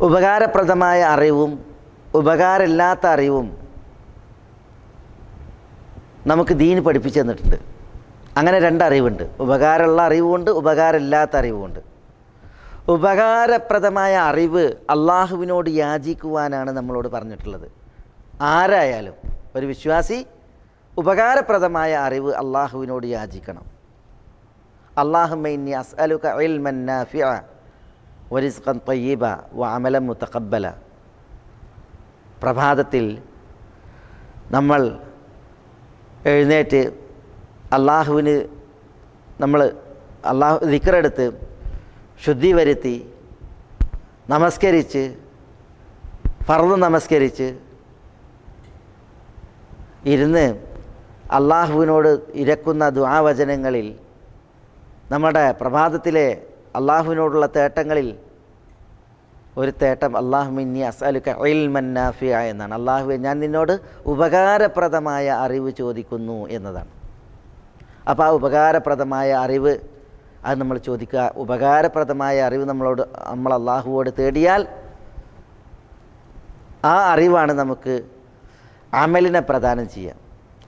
ഉപകാരപ്രദമായ അറിവും ഉപകാരമില്ലാത്ത അറിവും നമുക്ക് ദീൻ പഠിപ്പിച്ചു തന്നിട്ടുണ്ട്. അങ്ങനെ രണ്ടറിവുണ്ട്. ഉപകാരമുള്ള അറിവുമുണ്ട്, ഉപകാരമില്ലാത്ത അറിവുമുണ്ട്. ഉപകാരപ്രദമായ അറിവ് അള്ളാഹുവിനോട് യാചിക്കുവാനാണ് നമ്മളോട് പറഞ്ഞിട്ടുള്ളത്. ആരായാലും ഒരു വിശ്വാസി ഉപകാരപ്രദമായ അറിവ് അള്ളാഹുവിനോട് യാചിക്കണം. അല്ലാഹുമ്മ ഇന്നി അസ്അലുക ഇൽമൻ നാഫിഅ വറിസ്ഖൻ ത്വയ്യിബ വഅമലൻ മുതഖബ്ബല. പ്രഭാതത്തിൽ നമ്മൾ എഴുന്നേറ്റ് അള്ളാഹുവിന് നമ്മൾ ദിക്റെടുത്ത് ശുദ്ധി വരുത്തി നമസ്കരിച്ച്, ഫർദ് നമസ്കരിച്ച് ഇരുന്ന് അള്ളാഹുവിനോട് ഇരക്കുന്ന ദുആവചനങ്ങളിൽ, നമ്മുടെ പ്രഭാതത്തിലെ അള്ളാഹുവിനോടുള്ള തേട്ടങ്ങളിൽ ഒരു തേട്ടം അല്ലാഹുമ്മ ഇന്നി അസ്അലുക ഇൽമൻ നാഫിഅ എന്നാണ്. അള്ളാഹുവെ, ഞാൻ നിന്നോട് ഉപകാരപ്രദമായ അറിവ് ചോദിക്കുന്നു എന്നതാണ്. അപ്പോൾ ആ ഉപകാരപ്രദമായ അറിവ് അത് നമ്മൾ ചോദിക്കുക. ഉപകാരപ്രദമായ അറിവ് നമ്മൾ അള്ളാഹുവോട് തേടിയാൽ ആ അറിവാണ് നമുക്ക് അമലിനെ പ്രദാനം ചെയ്യാം,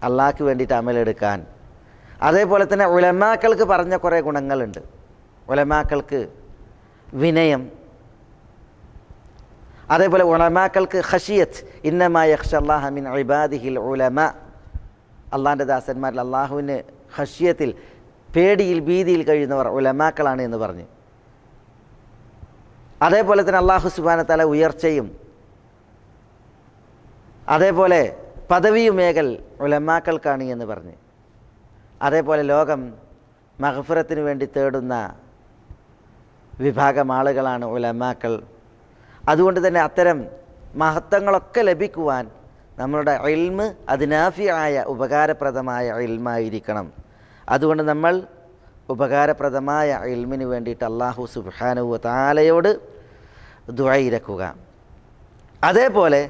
അള്ളാഹ്ക്ക് വേണ്ടിയിട്ട് അമലെടുക്കാൻ. അതേപോലെ തന്നെ ഉലമാക്കൾക്ക് പറഞ്ഞ കുറേ ഗുണങ്ങളുണ്ട്. ഉലമാക്കൾക്ക് വിനയം, അതേപോലെ ഉലമാക്കൾക്ക് ഖശിയത്ത്. ഇന്നമാ യഖ്ശല്ലാഹ മിൻ ഇബാദിഹിൽ ഉലമ. അള്ളാഹിൻ്റെ ദാസന്മാരിൽ അള്ളാഹുവിന് ഖശിയത്തിൽ, പേടിയിൽ, ഭീതിയിൽ കഴിയുന്നവർ ഉലമാക്കളാണ് എന്ന് പറഞ്ഞ്. അതേപോലെ തന്നെ അള്ളാഹു സുബ്ഹാനഹു വ തആല ഉയർച്ചയും അതേപോലെ പദവിയുമേകൽ ഉലമാക്കൾക്കാണ് എന്ന് പറഞ്ഞ്, അതേപോലെ ലോകം മഗ്ഫിറത്തിന് വേണ്ടി തേടുന്ന വിഭാഗം ആളുകളാണ് ഉലമാക്കൾ. അതുകൊണ്ട് തന്നെ അത്തരം മഹത്വങ്ങളൊക്കെ ലഭിക്കുവാൻ നമ്മളുടെ ഇൽമ് അത് നാഫിയായ ഉപകാരപ്രദമായ ഇൽമായിരിക്കണം. അതുകൊണ്ട് നമ്മൾ ഉപകാരപ്രദമായ ഇൽമിന് വേണ്ടിയിട്ട് അല്ലാഹു സുബ്ഹാനഹു വ തആലയോട് ദുആയിരക്കുക. അതേപോലെ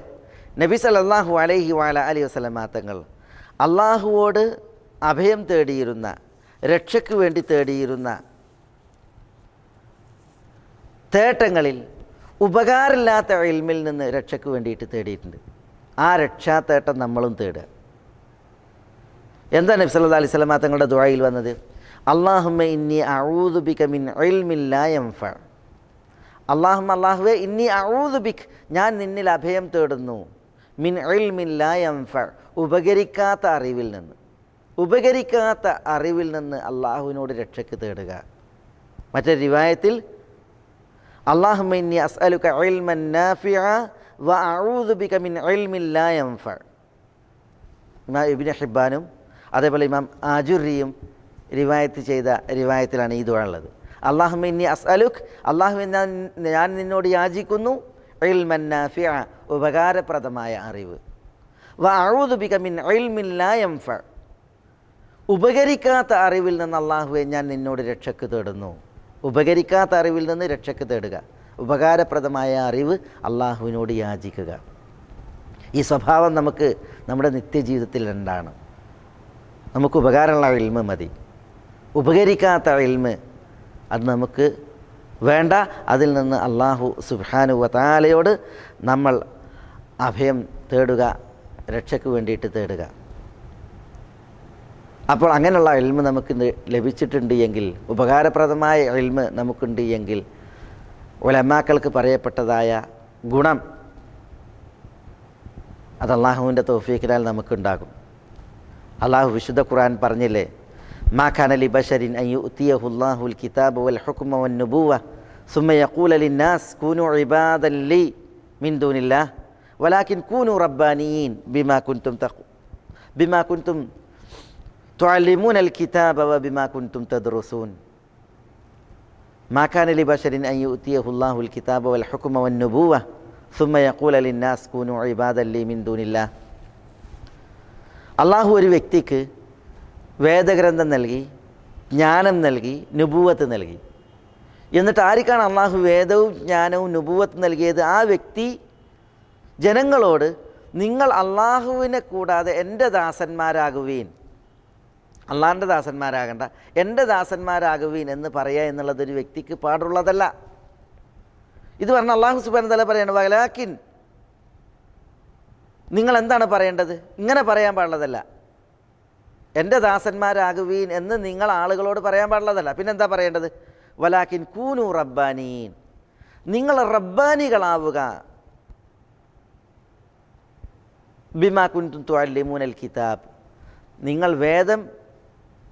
നബി സല്ലല്ലാഹു അലൈഹി വഅലൈഹി വസല്ലമ തങ്ങൾ അള്ളാഹുവോട് അഭയം തേടിയിരുന്ന, രക്ഷയ്ക്ക് വേണ്ടി തേടിയിരുന്ന തേട്ടങ്ങളിൽ ഉപകാരമില്ലാത്ത ഇൽമിൽ നിന്ന് രക്ഷയ്ക്ക് വേണ്ടിയിട്ട് തേടിയിട്ടുണ്ട്. ആ രക്ഷാതേട്ടം നമ്മളും തേടുക. എന്താ നബി സല്ലല്ലാഹു അലൈഹി വസല്ലമ തങ്ങളുടെ ദുആയിൽ വന്നത്? അല്ലാഹുമ്മ ഇന്നി അഊദു ബിക മിൻ ഇൽമിൻ ലാ യൻഫ. അല്ലാഹുവേ ഇന്നി അഊദു ബിക, ഞാൻ നിന്നിൽ അഭയം തേടുന്നു, മിൻ ഇൽമിൻ ലാ യൻഫ, ഉപകരിക്കാത്ത അറിവിൽ നിന്ന്. ഉപകരിക്കാത്ത അറിവിൽ നിന്ന് അള്ളാഹുവിനോട് രക്ഷയ്ക്ക് തേടുക. മറ്റൊരു റിവായത്തിൽ അല്ലാഹുമ്മ ഇന്നി അസ്അലുക ഇൽമൻ നാഫിഅ വ അഊദു ബിക മിൻ ഇൽമിൻ ലാ യൻഫ. ഇമാം ഇബ്നു ഹിബ്ബാനും അതേപോലെ ഇമാം ആജുറിയും റിവായത്ത് ചെയ്ത റിവായത്തിലാണ് ഈ ദുആ ഉള്ളത്. അല്ലാഹുമ്മ ഇന്നി അസ്അലുക്, അല്ലാഹുവേ ഞാൻ നിന്നോട് യാചിക്കുന്നു, ഇൽമൻ നാഫിഅ, ഉപകാരപ്രദമായ അറിവ്, വ അഊദു ബിക മിൻ ഇൽമിൻ ലാ യൻഫ, ഉപകരിക്കാത്ത അറിവിൽ നിന്ന് അല്ലാഹുവേ ഞാൻ നിന്നോട് രക്ഷയ്ക്ക് തേടുന്നു. ഉപകരിക്കാത്ത അറിവിൽ നിന്ന് രക്ഷയ്ക്ക് തേടുക, ഉപകാരപ്രദമായ അറിവ് അള്ളാഹുവിനോട് യാചിക്കുക. ഈ സ്വഭാവം നമുക്ക് നമ്മുടെ നിത്യജീവിതത്തിൽ ഉണ്ടാണ്. നമുക്ക് ഉപകാരമുള്ള ഇൽമ് മതി, ഉപകരിക്കാത്ത ഇൽമ് അത് നമുക്ക് വേണ്ട. അതിൽ നിന്ന് അല്ലാഹു സുബ്ഹാനഹു വ തആലയോട് നമ്മൾ അഭയം തേടുക, രക്ഷയ്ക്ക് വേണ്ടിയിട്ട് തേടുക. അപ്പോൾ അങ്ങനെയുള്ള ഇൽമ് നമുക്ക് ലഭിച്ചിട്ടുണ്ട് എങ്കിൽ, ഉപകാരപ്രദമായ ഇൽമ് നമുക്കുണ്ട് എങ്കിൽ, ഉലമാക്കൾക്ക് പറയപ്പെട്ടതായ ഗുണം അത് അള്ളാഹുവിൻ്റെ തൗഫീഖിനാൽ നമുക്കുണ്ടാകും. അള്ളാഹു വിശുദ്ധ ഖുർആൻ പറഞ്ഞില്ലേ, മാ കാന ലി ബശരിൻ അൻ യുഅ്തിയഹുല്ലാഹുൽ കിതാബ വൽ ഹുക്മ വൻ നുബുവ്വ സുമ്മ യഖൂല ലിന്നാസ് കൂനു ഇബാദൻ ലി മിൻ ദൂനില്ലാഹ് വലാകിൻ കൂനു റബ്ബാനിയീൻ ബിമാ കുൻതും തുഅല്ലിമൂനൽ കിതാബ വബിമാ കുൻതും തദ്റുസൂൻ. മാ കാന ലി ബശരിൻ അൻ യുഅ്തിയഹുല്ലാഹുൽ കിതാബ വൽ ഹുക്മ വൻ നുബുവ്വ സുമ്മ യഖൂല ലിന്നാസ് കൂനു ഇബാദൻ ലി മിൻ ദൂനില്ലാഹ്. അള്ളാഹു ഒരു വ്യക്തിക്ക് വേദഗ്രന്ഥം നൽകി, ജ്ഞാനം നൽകി, നുബുവത്ത് നൽകി. എന്നിട്ട് ആർക്കാണ് അള്ളാഹു വേദവും ജ്ഞാനവും നുബുവത്ത് നൽകിയത്? ആ വ്യക്തി ജനങ്ങളോട് നിങ്ങൾ അള്ളാഹുവിനെ കൂടാതെ എൻ്റെ ദാസന്മാരാകുവീൻ, അള്ളാഹിൻ്റെ ദാസന്മാരാകണ്ട, എൻ്റെ ദാസന്മാരാകുവീൻ എന്ന് പറയുക എന്നുള്ളതൊരു വ്യക്തിക്ക് പാടുള്ളതല്ല. ഇത് പറഞ്ഞ അള്ളാഹു സുബ്ഹാനഹു വ തആല പറയാണ്, വലാകിൻ, നിങ്ങൾ എന്താണ് പറയേണ്ടത്? ഇങ്ങനെ പറയാൻ പാടുള്ളതല്ല. എൻ്റെ ദാസന്മാരാകുവീൻ എന്ന് നിങ്ങൾ ആളുകളോട് പറയാൻ പാടുള്ളതല്ല. പിന്നെന്താ പറയേണ്ടത്? വലാകിൻ കൂനു റബ്ബാനീൻ, നിങ്ങൾ റബ്ബാനികളാവുക. ബിമാ കുൻതും തുഅല്ലിമൂനൽ കിതാബ്, നിങ്ങൾ വേദം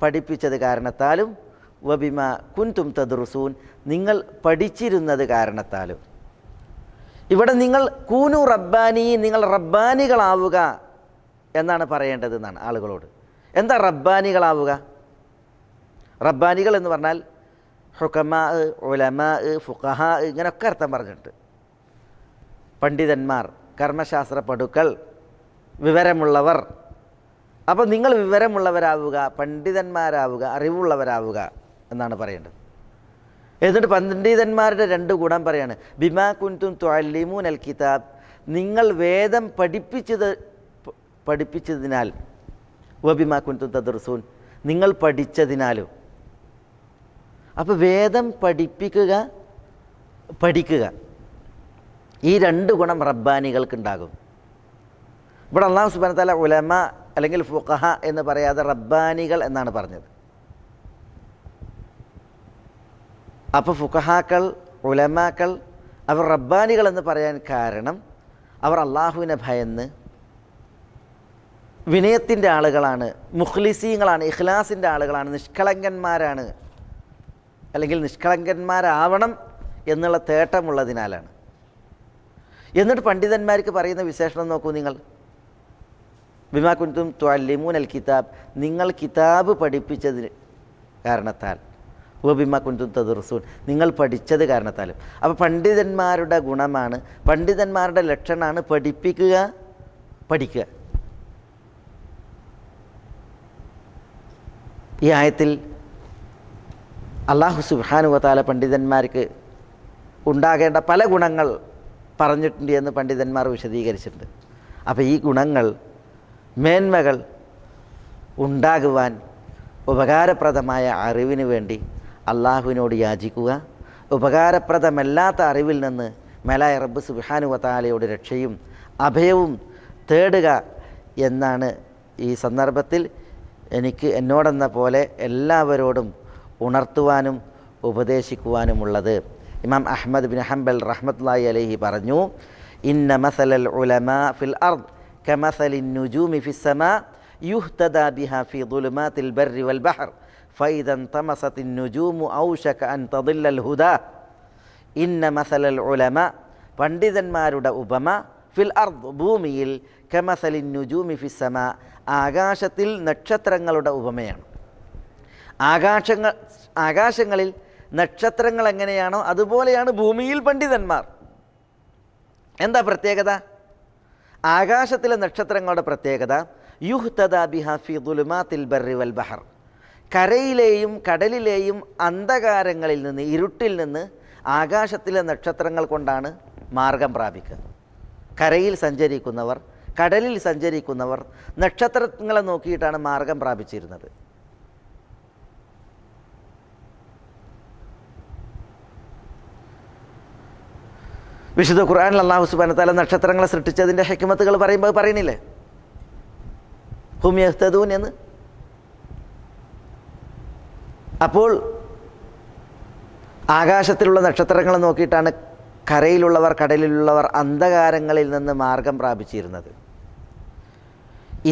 പഠിപ്പിച്ചത് കാരണത്താലും, വബിമാ കുൻതും തദ്റുസൂൻ, നിങ്ങൾ പഠിച്ചിരുന്നത് കാരണത്താലും. ഇവിടെ നിങ്ങൾ കൂനു റബ്ബാനി, നിങ്ങൾ റബ്ബാനികളാവുക എന്നാണ് പറയേണ്ടത് എന്നാണ് ആളുകളോട്. എന്താ റബ്ബാനികളാവുക? റബ്ബാനികൾ എന്ന് പറഞ്ഞാൽ ഹുക്കമാ, ഉലമാ, ഫുഖഹാ ഇങ്ങനെയൊക്കെ അർത്ഥം പറഞ്ഞിട്ടുണ്ട്. പണ്ഡിതന്മാർ, കർമ്മശാസ്ത്ര പടുക്കൾ, വിവരമുള്ളവർ. അപ്പോൾ നിങ്ങൾ വിവരമുള്ളവരാവുക, പണ്ഡിതന്മാരാവുക, അറിവുള്ളവരാവുക എന്നാണ് പറയേണ്ടത്. എന്നിട്ട് പണ്ഡിതന്മാരുടെ രണ്ട് ഗുണം പറയാണ്, ബിമാ കുൻതും തുഅല്ലിമൂനൽ കിതാബ്, നിങ്ങൾ വേദം പഠിപ്പിച്ചതിനാൽ, വബിമാ കുൻതും തദ്റുസൂൻ, നിങ്ങൾ പഠിച്ചതിനാലും. അപ്പോൾ വേദം പഠിക്കുക, ഈ രണ്ട് ഗുണം റബ്ബാനികൾക്കുണ്ടാകും. ഇവിടെ അല്ലാഹു സുബ്ഹാനഹു വ തആല ഉലമ അല്ലെങ്കിൽ ഫുഖഹ എന്ന് പറയാതെ റബ്ബാനികൾ എന്നാണ് പറഞ്ഞത്. അപ്പോൾ ഫുഖഹാക്കൾ, ഉലമാക്കൾ അവർ റബ്ബാനികൾ എന്ന് പറയാൻ കാരണം അവർ അള്ളാഹുവിനെ ഭയന്ന് വിനയത്തിൻ്റെ ആളുകളാണ്, മുഖ്ലിസീങ്ങളാണ്, ഇഖ്ലാസിൻ്റെ ആളുകളാണ്, നിഷ്കളങ്കന്മാരാണ്, അല്ലെങ്കിൽ നിഷ്കളങ്കന്മാരാവണം എന്നുള്ള തേട്ടമുള്ളതിനാലാണ്. എന്നിട്ട് പണ്ഡിതന്മാർക്ക് പറയുന്ന വിശേഷണം നോക്കൂ നിങ്ങൾ. ബിമാ കുൻതും തുഅല്ലിമൂനൽ കിതാബ്, നിങ്ങൾ കിതാബ് പഠിപ്പിച്ചതിന് കാരണത്താൽ, ബിമാ കുൻതും തദറുസൂൻ, നിങ്ങൾ പഠിച്ചത് കാരണത്താലും. അപ്പോൾ പണ്ഡിതന്മാരുടെ ഗുണമാണ്, പണ്ഡിതന്മാരുടെ ലക്ഷണമാണ് പഠിപ്പിക്കുക, പഠിക്കുക. ഈ ആയത്തിൽ അല്ലാഹു സുബ്ഹാനഹു വ തആല പണ്ഡിതന്മാർക്ക് ഉണ്ടാകേണ്ട പല ഗുണങ്ങൾ പറഞ്ഞിട്ടുണ്ട് എന്ന് പണ്ഡിതന്മാർ വിശദീകരിച്ചിട്ടുണ്ട്. അപ്പോൾ ഈ ഗുണങ്ങൾ, മേന്മകൾ ഉണ്ടാകുവാൻ ഉപകാരപ്രദമായ അറിവിന് വേണ്ടി അള്ളാഹുവിനോട് യാചിക്കുക, ഉപകാരപ്രദമല്ലാത്ത അറിവിൽ നിന്ന് മേലായ റബ്ബ് സുബ്ഹാനഹു വ തആലയോട് രക്ഷയും അഭയവും തേടുക എന്നാണ് ഈ സന്ദർഭത്തിൽ എനിക്ക് എന്നോടെന്ന പോലെ എല്ലാവരോടും ഉണർത്തുവാനും ഉപദേശിക്കുവാനുമുള്ളത്. ഇമാം അഹ്മദ് ബിൻ ഹംബൽ റഹ്മത്തുള്ളാഹി അലൈഹി പറഞ്ഞു, ഇന്ന മസലൽ ഉലമാ ഫിൽ അർദ് കമസലിൻ നുജൂമി ഫിസ് സമാ യുഹ്തദാ ബിഹാ ഫീ ദുലുമാത്തിൽ ബർരി വൽ ബഹർ ഫൈദാ തമസത്തിൻ നുജൂമു ഔശക അൻ തദില്ലൽ ഹുദാ. ഇന്ന മസലൽ ഉലമാ, പണ്ഡിതന്മാരുടെ ഉപമ, ഫിൽ അർദ്, ഭൂമിയിൽ, കമസലിൻ നുജൂമി ഫിസ് സമാ, ആകാശത്തിൽ നക്ഷത്രങ്ങളുടെ ഉപമയാണ്. ആകാശങ്ങളിൽ നക്ഷത്രങ്ങൾ എങ്ങനെയാണോ അതുപോലെയാണ് ഭൂമിയിൽ പണ്ഡിതന്മാർ. എന്താ പ്രത്യേകത? ആകാശത്തിലെ നക്ഷത്രങ്ങളുടെ പ്രത്യേകത, യുഹ്തദാ ബിഹാ ഫീ ദുലുമാത്തിൽ ബർരി വൽ ബഹർ, കരയിലെയും കടലിലെയും അന്ധകാരങ്ങളിൽ നിന്ന്, ഇരുട്ടിൽ നിന്ന് ആകാശത്തിലെ നക്ഷത്രങ്ങൾ കൊണ്ടാണ് മാർഗം പ്രാപിക്കുക. കരയിൽ സഞ്ചരിക്കുന്നവർ, കടലിൽ സഞ്ചരിക്കുന്നവർ നക്ഷത്രങ്ങളെ നോക്കിയിട്ടാണ് മാർഗം പ്രാപിച്ചിരുന്നത്. വിശുദ്ധ ഖുർആനിൽ അല്ലാഹു സുബ്ഹാനഹു വ തആല നക്ഷത്രങ്ങളെ സൃഷ്ടിച്ചതിൻ്റെ ഹിക്മത്തുകൾ പറയുമ്പോൾ പറയുന്നില്ലേ, ഹും യഹ്തദൂൻ എന്ന്. അപ്പോൾ ആകാശത്തിലുള്ള നക്ഷത്രങ്ങളെ നോക്കിയിട്ടാണ് കരയിലുള്ളവർ, കടലിലുള്ളവർ അന്ധകാരങ്ങളിൽ നിന്ന് മാർഗം പ്രാപിച്ചിരുന്നത്.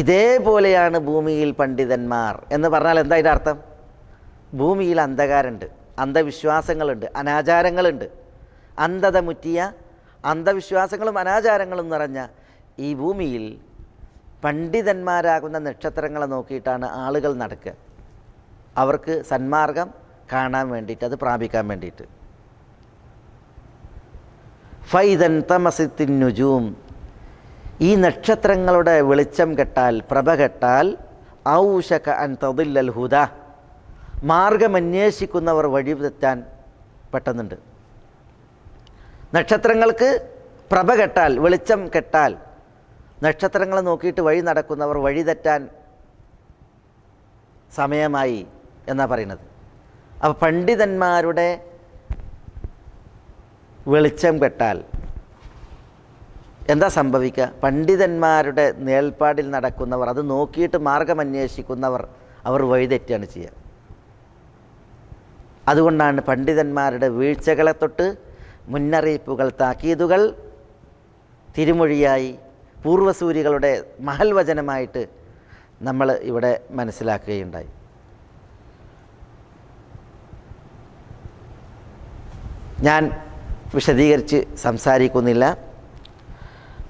ഇതേപോലെയാണ് ഭൂമിയിൽ പണ്ഡിതന്മാർ എന്ന് പറഞ്ഞാൽ എന്താ ഇതിൻ്റെ അർത്ഥം? ഭൂമിയിൽ അന്ധകാരമുണ്ട്, അന്ധവിശ്വാസങ്ങളുണ്ട്, അനാചാരങ്ങളുണ്ട്. അന്ധത മുറ്റിയ അന്ധവിശ്വാസങ്ങളും അനാചാരങ്ങളും നിറഞ്ഞ ഈ ഭൂമിയിൽ പണ്ഡിതന്മാരാകുന്ന നക്ഷത്രങ്ങളെ നോക്കിയിട്ടാണ് ആളുകൾ നടക്കുക, അവർക്ക് സന്മാർഗം കാണാൻ വേണ്ടിയിട്ട്, അത് പ്രാപിക്കാൻ വേണ്ടിയിട്ട്. ഫൈദൻ തമസിത്തിൻ നുജൂം, ഈ നക്ഷത്രങ്ങളുടെ വെളിച്ചം കെട്ടാൽ, പ്രഭ കെട്ടാൽ, ഔശക അൻ തദില്ലൽ ഹുദാ, മാർഗമന്വേഷിക്കുന്നവർ വഴി തെറ്റാൻ പെട്ടെന്നുണ്ട്. നക്ഷത്രങ്ങൾക്ക് പ്രഭ കെട്ടാൽ, വെളിച്ചം കെട്ടാൽ, നക്ഷത്രങ്ങളെ നോക്കിയിട്ട് വഴി നടക്കുന്നവർ വഴി തെറ്റാൻ സമയമായി എന്നാണ് പറയുന്നത്. അപ്പോൾ പണ്ഡിതന്മാരുടെ വെളിച്ചം കെട്ടാൽ എന്താ സംഭവിക്കുക? പണ്ഡിതന്മാരുടെ നേൽപ്പാടിൽ നടക്കുന്നവർ, അത് നോക്കിയിട്ട് മാർഗമന്വേഷിക്കുന്നവർ, അവർ വഴിതെറ്റാണ് ചെയ്യുക. അതുകൊണ്ടാണ് പണ്ഡിതന്മാരുടെ വീഴ്ചകളെ തൊട്ട് മുന്നറിയിപ്പുകൾ, താക്കീതുകൾ തിരുമൊഴിയായി, പൂർവസൂരികളുടെ മഹൽ വചനമായിട്ട് നമ്മൾ ഇവിടെ മനസ്സിലാക്കുകയുണ്ടായി. ഞാൻ വിശദീകരിച്ച് സംസാരിക്കുന്നില്ല.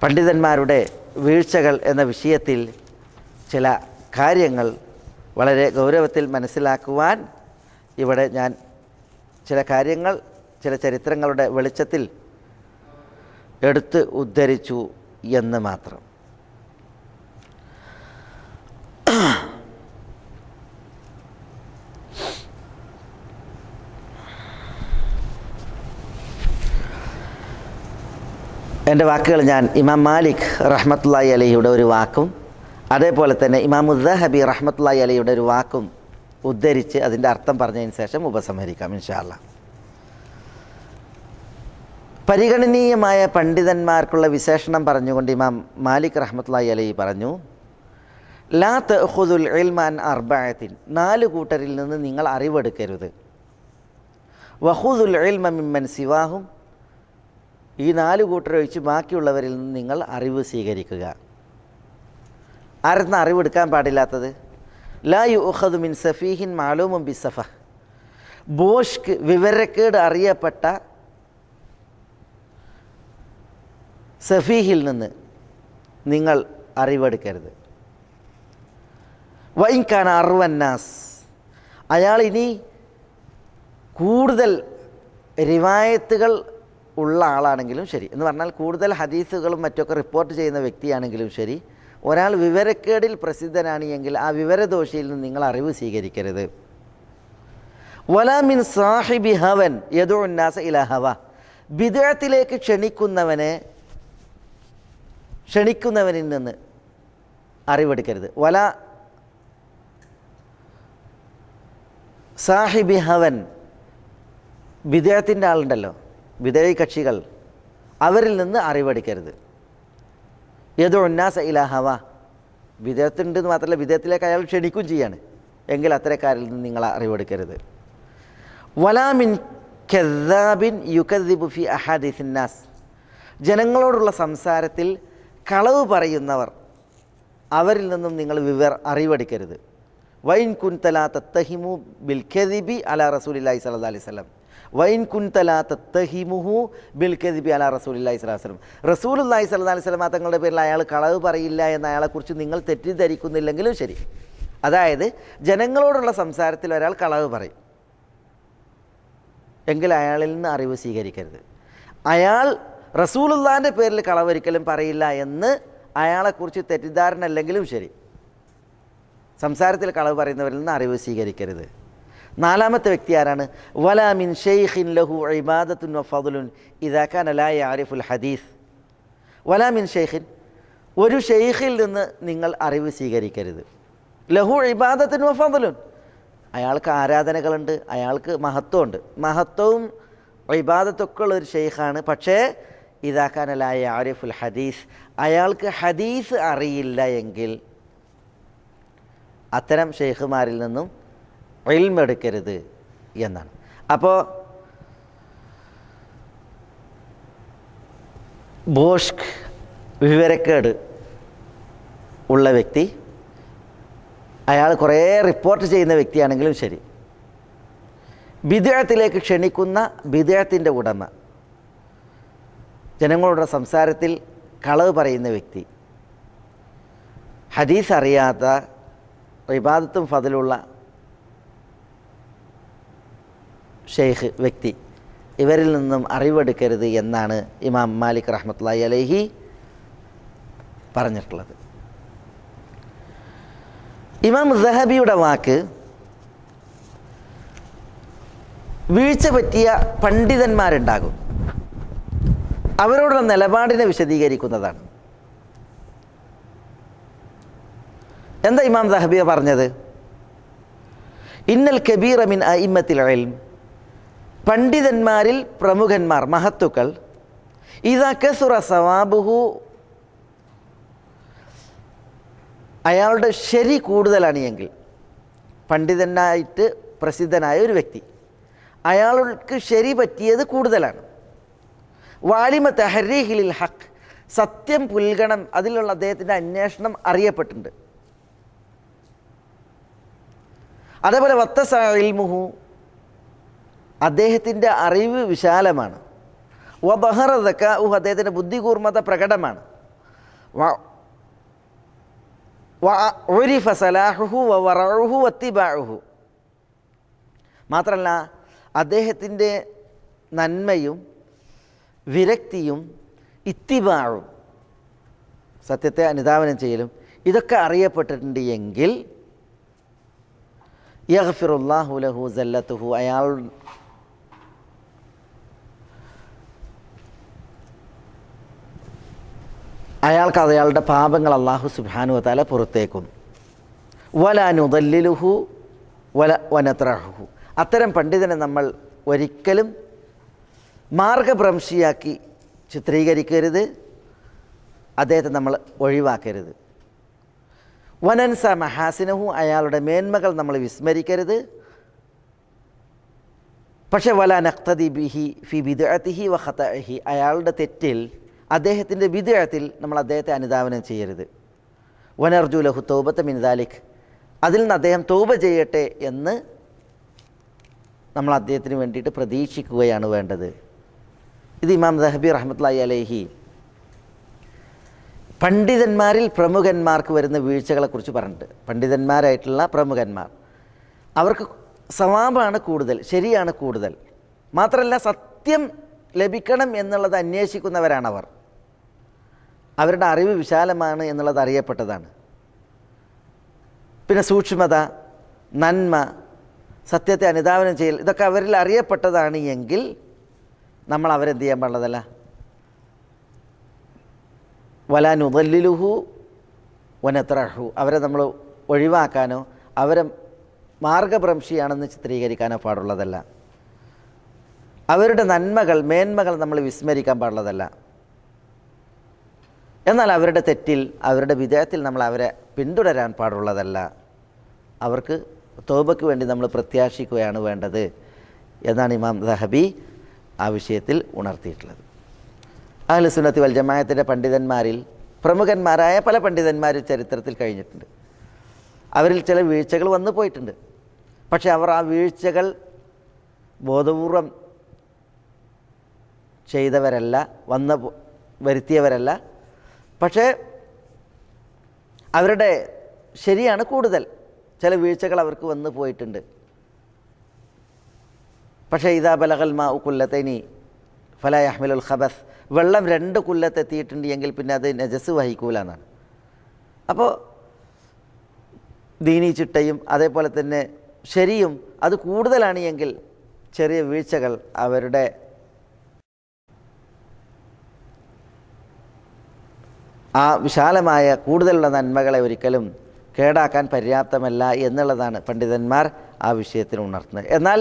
പണ്ഡിതന്മാരുടെ വീഴ്ചകൾ എന്ന വിഷയത്തിൽ ചില കാര്യങ്ങൾ വളരെ ഗൗരവത്തിൽ മനസ്സിലാക്കുവാൻ ഇവിടെ ഞാൻ ചില കാര്യങ്ങൾ, ചില ചരിത്രങ്ങളുടെ വെളിച്ചത്തിൽ എടുത്ത് ഉദ്ധരിച്ചു എന്ന് മാത്രം. എൻ്റെ വാക്കുകൾ ഞാൻ ഇമാം മാലിക് റഹ്മത്തുള്ളാഹി അലൈഹിയുടെ ഒരു വാക്കും അതേപോലെ തന്നെ ഇമാം ദഹബി റഹ്മത്തുള്ളാഹി അലൈഹിയുടെ ഒരു വാക്കും ഉദ്ധരിച്ച് അതിൻ്റെ അർത്ഥം പറഞ്ഞതിന് ശേഷം ഉപസംഹരിക്കാം ഇൻഷാ അല്ലാഹ്. പരിഗണനീയമായ പണ്ഡിതന്മാർക്കുള്ള വിശേഷണം പറഞ്ഞുകൊണ്ട് ഇമാം മാലിക് റഹ്മത്തുള്ളാഹി അലൈഹി പറഞ്ഞു, ലാ തഅഖുദുൽ ഇൽമ അൻ അർബഅത്തിൻ, 4 കൂട്ടരിൽ നിന്ന് നിങ്ങൾ അറിവെടുക്കരുത്. വഖുദുൽ ഇൽമ മിമ്മൻ സിവാഹും, ഈ 4 കൂട്ടരൊഴിച്ച് ബാക്കിയുള്ളവരിൽ നിന്ന് നിങ്ങൾ അറിവ് സ്വീകരിക്കുക. ആരെന്ന് അറിവെടുക്കാൻ പാടില്ലാത്തത്? ലാ യുഖദു മിൻ സഫീഹിൻ മാലൂമുൻ ബിസഫഹ്, ബോഷ്ക്ക്, വിവരക്കേട് അറിയപ്പെട്ട സഫീഹിൽ നിന്ന് നിങ്ങൾ അറിവെടുക്കരുത്. വൈൻകാന അർവന്നാസ്, അയാൾ ഇനി കൂടുതൽ റിവായത്തുകൾ ഉള്ള ആളാണെങ്കിലും ശരി, എന്ന് പറഞ്ഞാൽ കൂടുതൽ ഹദീസുകളും മറ്റൊക്കെ റിപ്പോർട്ട് ചെയ്യുന്ന വ്യക്തിയാണെങ്കിലും ശരി, ഒരാൾ വിവരക്കേടിൽ പ്രസിദ്ധനാണ് എങ്കിൽ ആ വിവരദോഷിയിൽ നിന്ന് നിങ്ങൾ അറിവ് സ്വീകരിക്കരുത്. വലാ മിൻ സാഹിബി ഹവൻ യദഉ അന്നാസ ഇലാ ഹവ, ബിദ്അത്തിലേക്ക് ക്ഷണിക്കുന്നവനിൽ നിന്ന് അറിവെടുക്കരുത്. വല സാഹിബി ഹവൻ, ബിദ്അത്തിൻ്റെ ആളുണ്ടല്ലോ, ബിദ്അ കക്ഷികൾ, അവരിൽ നിന്ന് അറിവെടുക്കരുത്. യദഉ അന്നാസ ഇലാ ഹവ, ബിദ്അത്തുണ്ടെന്ന് മാത്രമല്ല ബിദ്അത്തിലേക്ക് അയാൾ ക്ഷണിക്കുകയും ചെയ്യാണ്, എങ്കിൽ അത്തരക്കാരിൽ നിന്ന് നിങ്ങൾ അറിവെടുക്കരുത്. വലാ മിൻ കദ്ദാബിൻ യുകദ്ദിബു ഫി അഹാദീസിൻ നാസ്, ജനങ്ങളോടുള്ള സംസാരത്തിൽ കളവ് പറയുന്നവർ, അവരിൽ നിന്നും നിങ്ങൾ അറിവെടുക്കരുത്. വൈൻ കുൻത ലാ തത്തഹിമു ബിൽ കദിബി അലാ റസൂലില്ലാഹി സ്വല്ലല്ലാഹി അലൈഹി വസല്ലം, വൈൻ കുൻത ലാ തത്തഹിമുഹു ബിൽ കദിബി അലാ റസൂലില്ലാഹി സ്വല്ലല്ലാഹി അലൈഹി വസല്ലം, റസൂലുള്ളാഹി സ്വല്ലല്ലാഹി അലൈഹി വസല്ലം തങ്ങളുടെ പേരിൽ അയാൾ കളവ് പറയില്ല എന്ന് അയാളെക്കുറിച്ച് നിങ്ങൾ തെറ്റിദ്ധരിക്കുന്നില്ലെങ്കിലും ശരി. അതായത് ജനങ്ങളോടുള്ള സംസാരത്തിൽ ഒരാൾ കളവ് പറയും എങ്കിൽ അയാളിൽ നിന്ന് അറിവ് സ്വീകരിക്കരുത്. അയാൾ റസൂലുള്ളാഹിൻ്റെ പേരിൽ കളവൊരിക്കലും പറയില്ല എന്ന് അയാളെക്കുറിച്ച് തെറ്റിദ്ധാരണ അല്ലെങ്കിലും ശരി, സംസാരത്തിൽ കളവ് പറയുന്നവരിൽ നിന്ന് അറിവ് സ്വീകരിക്കരുത്. നാലാമത്തെ വ്യക്തി ആരാണ്? വലാ മിൻ ഷെയ്ഖിൻ ലഹു ഇബാദത്തുൻ വ ഫദ്ലുൻ ഇദാ കാന ലാ യഅരിഫുൽ ഹദീസ്, വലാ മിൻ ഷെയ്ഖിൻ, ഒരു ഷെയ്ഖിൽ നിന്ന് നിങ്ങൾ അറിവ് സ്വീകരിക്കരുത്. ലഹു ഇബാദത്തുൻ വ ഫദ്ലുൻ, അയാൾക്ക് ആരാധനകളുണ്ട്, അയാൾക്ക് മഹത്വമുണ്ട്, മഹത്വവും ഇബാദത്തൊക്കെ ഉള്ള ഒരു ഷെയ്ഖാണ്. പക്ഷേ ഇദാ കാന ലാ യഅരിഫുൽ ഹദീസ്, അയാൾക്ക് ഹദീസ് അറിയില്ല എങ്കിൽ അത്തരം ഷെയ്ഖുമാരിൽ നിന്നും ഇൽമ് എടുക്കരുത് എന്നാണ്. അപ്പോൾ ബോഷ്ക്, വിവരക്കേട് ഉള്ള വ്യക്തി, അയാൾ കുറേ റിപ്പോർട്ട് ചെയ്യുന്ന വ്യക്തിയാണെങ്കിലും ശരി, ബിദ്അത്തിലേക്ക് ക്ഷണിക്കുന്ന ബിദ്അത്തിൻ്റെ ഉടമ, ജനങ്ങളുടെ സംസാരത്തിൽ കളവ് പറയുന്ന വ്യക്തി, ഹദീസ് അറിയാത്ത ഇബാദത്തും ഫദലുള്ള ഷെയ്ഖ് വ്യക്തി, ഇവരിൽ നിന്നും അറിവെടുക്കരുത് എന്നാണ് ഇമാം മാലിക് റഹ്മത്തുള്ളാഹി അലൈഹി പറഞ്ഞിട്ടുള്ളത്. ഇമാം സഹബിയുടെ വാക്ക് വീഴ്ച പറ്റിയ പണ്ഡിതന്മാരുണ്ടാകും, അവരോടുള്ള നിലപാടിനെ വിശദീകരിക്കുന്നതാണ്. എന്താ ഇമാം സഹബി പറഞ്ഞത്? ഇന്നൽ കബീറ മിൻ അഇമ്മത്തിൽ ഇൽം, പണ്ഡിതന്മാരിൽ പ്രമുഖന്മാർ, മഹത്തുക്കൾ, ഇദാ കസുറ സവാബുഹു, അയാളുടെ ശരി കൂടുതലാണ് എങ്കിൽ, പണ്ഡിതനായിട്ട് പ്രസിദ്ധനായ ഒരു വ്യക്തി, അയാൾക്ക് ശരി പറ്റിയത് കൂടുതലാണ്. വാലിമ തഹരീഹിലിൽ ഹക്ക്, സത്യം പുൽഗണം, അതിലുള്ള അദ്ദേഹത്തിൻ്റെ അന്വേഷണം അറിയപ്പെട്ടിട്ടുണ്ട്. അതേപോലെ വത്തസ ഇൽമുഹു, അദ്ദേഹത്തിൻ്റെ അറിവ് വിശാലമാണ്. വബഹറ ദകാഉഹു, അദ്ദേഹത്തിൻ്റെ ബുദ്ധികൂർമ്മത പ്രകടമാണ്. ഉരിഫ സലാഹുഹു വവറഉഹു വത്തിബാഉഹു, മാത്രമല്ല അദ്ദേഹത്തിൻ്റെ നന്മയും വിരക്തിയും ഇത്തിബാഉം, സത്യത്തെ അനുധാവനം ചെയ്യലും, ഇതൊക്കെ അറിയപ്പെട്ടിട്ടുണ്ട് എങ്കിൽ യഗ്ഫിറുല്ലാഹു ലഹു സല്ലത്തുഹു, അയാൾക്ക് അയാളുടെ പാപങ്ങൾ അല്ലാഹു സുബ്ഹാനഹു വ തആല പുറത്തേക്കും. വലാ നുദല്ലിലുഹു വനത്രഹു, അത്തരം പണ്ഡിതനെ നമ്മൾ ഒരിക്കലും മാർഗഭ്രംശിയാക്കി ചിത്രീകരിക്കരുത്, അദ്ദേഹത്തെ നമ്മൾ ഒഴിവാക്കരുത്. വനൻസ മഹാസിനഹു, അയാളുടെ മേന്മകൾ നമ്മൾ വിസ്മരിക്കരുത്. പക്ഷെ വലാ നഖ്തദി ബിഹി ഫി ബിദ്അത്തിഹി വ ഖതഇഹി, അയാളുടെ തെറ്റിൽ, അദ്ദേഹത്തിൻ്റെ ബിദ്അത്തിൽ നമ്മൾ അദ്ദേഹത്തെ അനുധാവനം ചെയ്യരുത്. വനർജു ലഹു തൗബത മിൻ ദാലിക്, അതിൽ നിന്ന് അദ്ദേഹം തൗബ ചെയ്യട്ടെ എന്ന് നമ്മൾ അദ്ദേഹത്തിന് വേണ്ടിയിട്ട് പ്രതീക്ഷിക്കുകയാണ് വേണ്ടത്. ഇത് ഇമാം സഹബി റഹ്മത്തുള്ളാഹി അലൈഹി പണ്ഡിതന്മാരിൽ പ്രമുഖന്മാർക്ക് വരുന്ന വീഴ്ചകളെക്കുറിച്ച് പറഞ്ഞിട്ട്, പണ്ഡിതന്മാരായിട്ടുള്ള പ്രമുഖന്മാർ അവർക്ക് സവാബാണ് കൂടുതൽ, ശരിയാണ് കൂടുതൽ. മാത്രമല്ല സത്യം ലഭിക്കണം എന്നുള്ളത് അന്വേഷിക്കുന്നവരാണവർ. അവരുടെ അറിവ് വിശാലമാണ് എന്നുള്ളത് അറിയപ്പെട്ടതാണ്. പിന്നെ സൂക്ഷ്മത, നന്മ, സത്യത്തെ അനുധാവനം ചെയ്യൽ, ഇതൊക്കെ അവരിൽ അറിയപ്പെട്ടതാണ് എങ്കിൽ നമ്മൾ അവരെന്ത് ചെയ്യാൻ പാടുള്ളതല്ല. വലാ നുദല്ലിലുഹു വനത്രഹു, അവരെ നമ്മൾ ഒഴിവാക്കാനോ അവരെ മാർഗഭ്രംശിയാണെന്ന് ചിത്രീകരിക്കാനോ പാടുള്ളതല്ല. അവരുടെ നന്മകൾ, മേന്മകൾ നമ്മൾ വിസ്മരിക്കാൻ പാടുള്ളതല്ല. എന്നാൽ അവരുടെ തെറ്റിൽ, അവരുടെ വിധേയത്തിൽ നമ്മൾ അവരെ പിന്തുടരാൻ പാടുള്ളതല്ല. അവർക്ക് തൗബയ്ക്ക് വേണ്ടി നമ്മൾ പ്രത്യാശിക്കുകയാണ് വേണ്ടത് എന്നാണ് ഇമാം ദഹബി ആ വിഷയത്തിൽ ഉണർത്തിയിട്ടുള്ളത്. അഹ്ലു സുന്നത്തി വൽ ജമാഅത്തിൻ്റെ പണ്ഡിതന്മാരിൽ പ്രമുഖന്മാരായ പല പണ്ഡിതന്മാരും ചരിത്രത്തിൽ കഴിഞ്ഞിട്ടുണ്ട്. അവരിൽ ചില വീഴ്ചകൾ വന്നു പോയിട്ടുണ്ട്. പക്ഷേ അവർ ആ വീഴ്ചകൾ ബോധപൂർവം ചെയ്തവരല്ല, വരുത്തിയവരല്ല. പക്ഷേ അവരുടെ ശരിയാണ് കൂടുതൽ. ചില വീഴ്ചകൾ അവർക്ക് വന്നു പോയിട്ടുണ്ട്. പക്ഷേ ഇദാ ബലഗൽ മാഉ കുല്ലതൈനി ഫലാ യഹ്മിലുൽ ഖബസ്, വെള്ളം 2 കുല്ലത്തെത്തിയിട്ടുണ്ട് എങ്കിൽ പിന്നെ അത് നജസ് വഹിക്കൂല എന്നാണ്. അപ്പോൾ ദീനീ ചിട്ടയും അതേപോലെ തന്നെ ശരിയും അത് കൂടുതലാണ് എങ്കിൽ ചെറിയ വീഴ്ചകൾ അവരുടെ ആ വിശാലമായ കൂടുതലുള്ള നന്മകളെ ഒരിക്കലും കേടാക്കാൻ പര്യാപ്തമല്ല എന്നുള്ളതാണ് പണ്ഡിതന്മാർ ആ വിഷയത്തിൽ ഉണർത്തുന്നത്. എന്നാൽ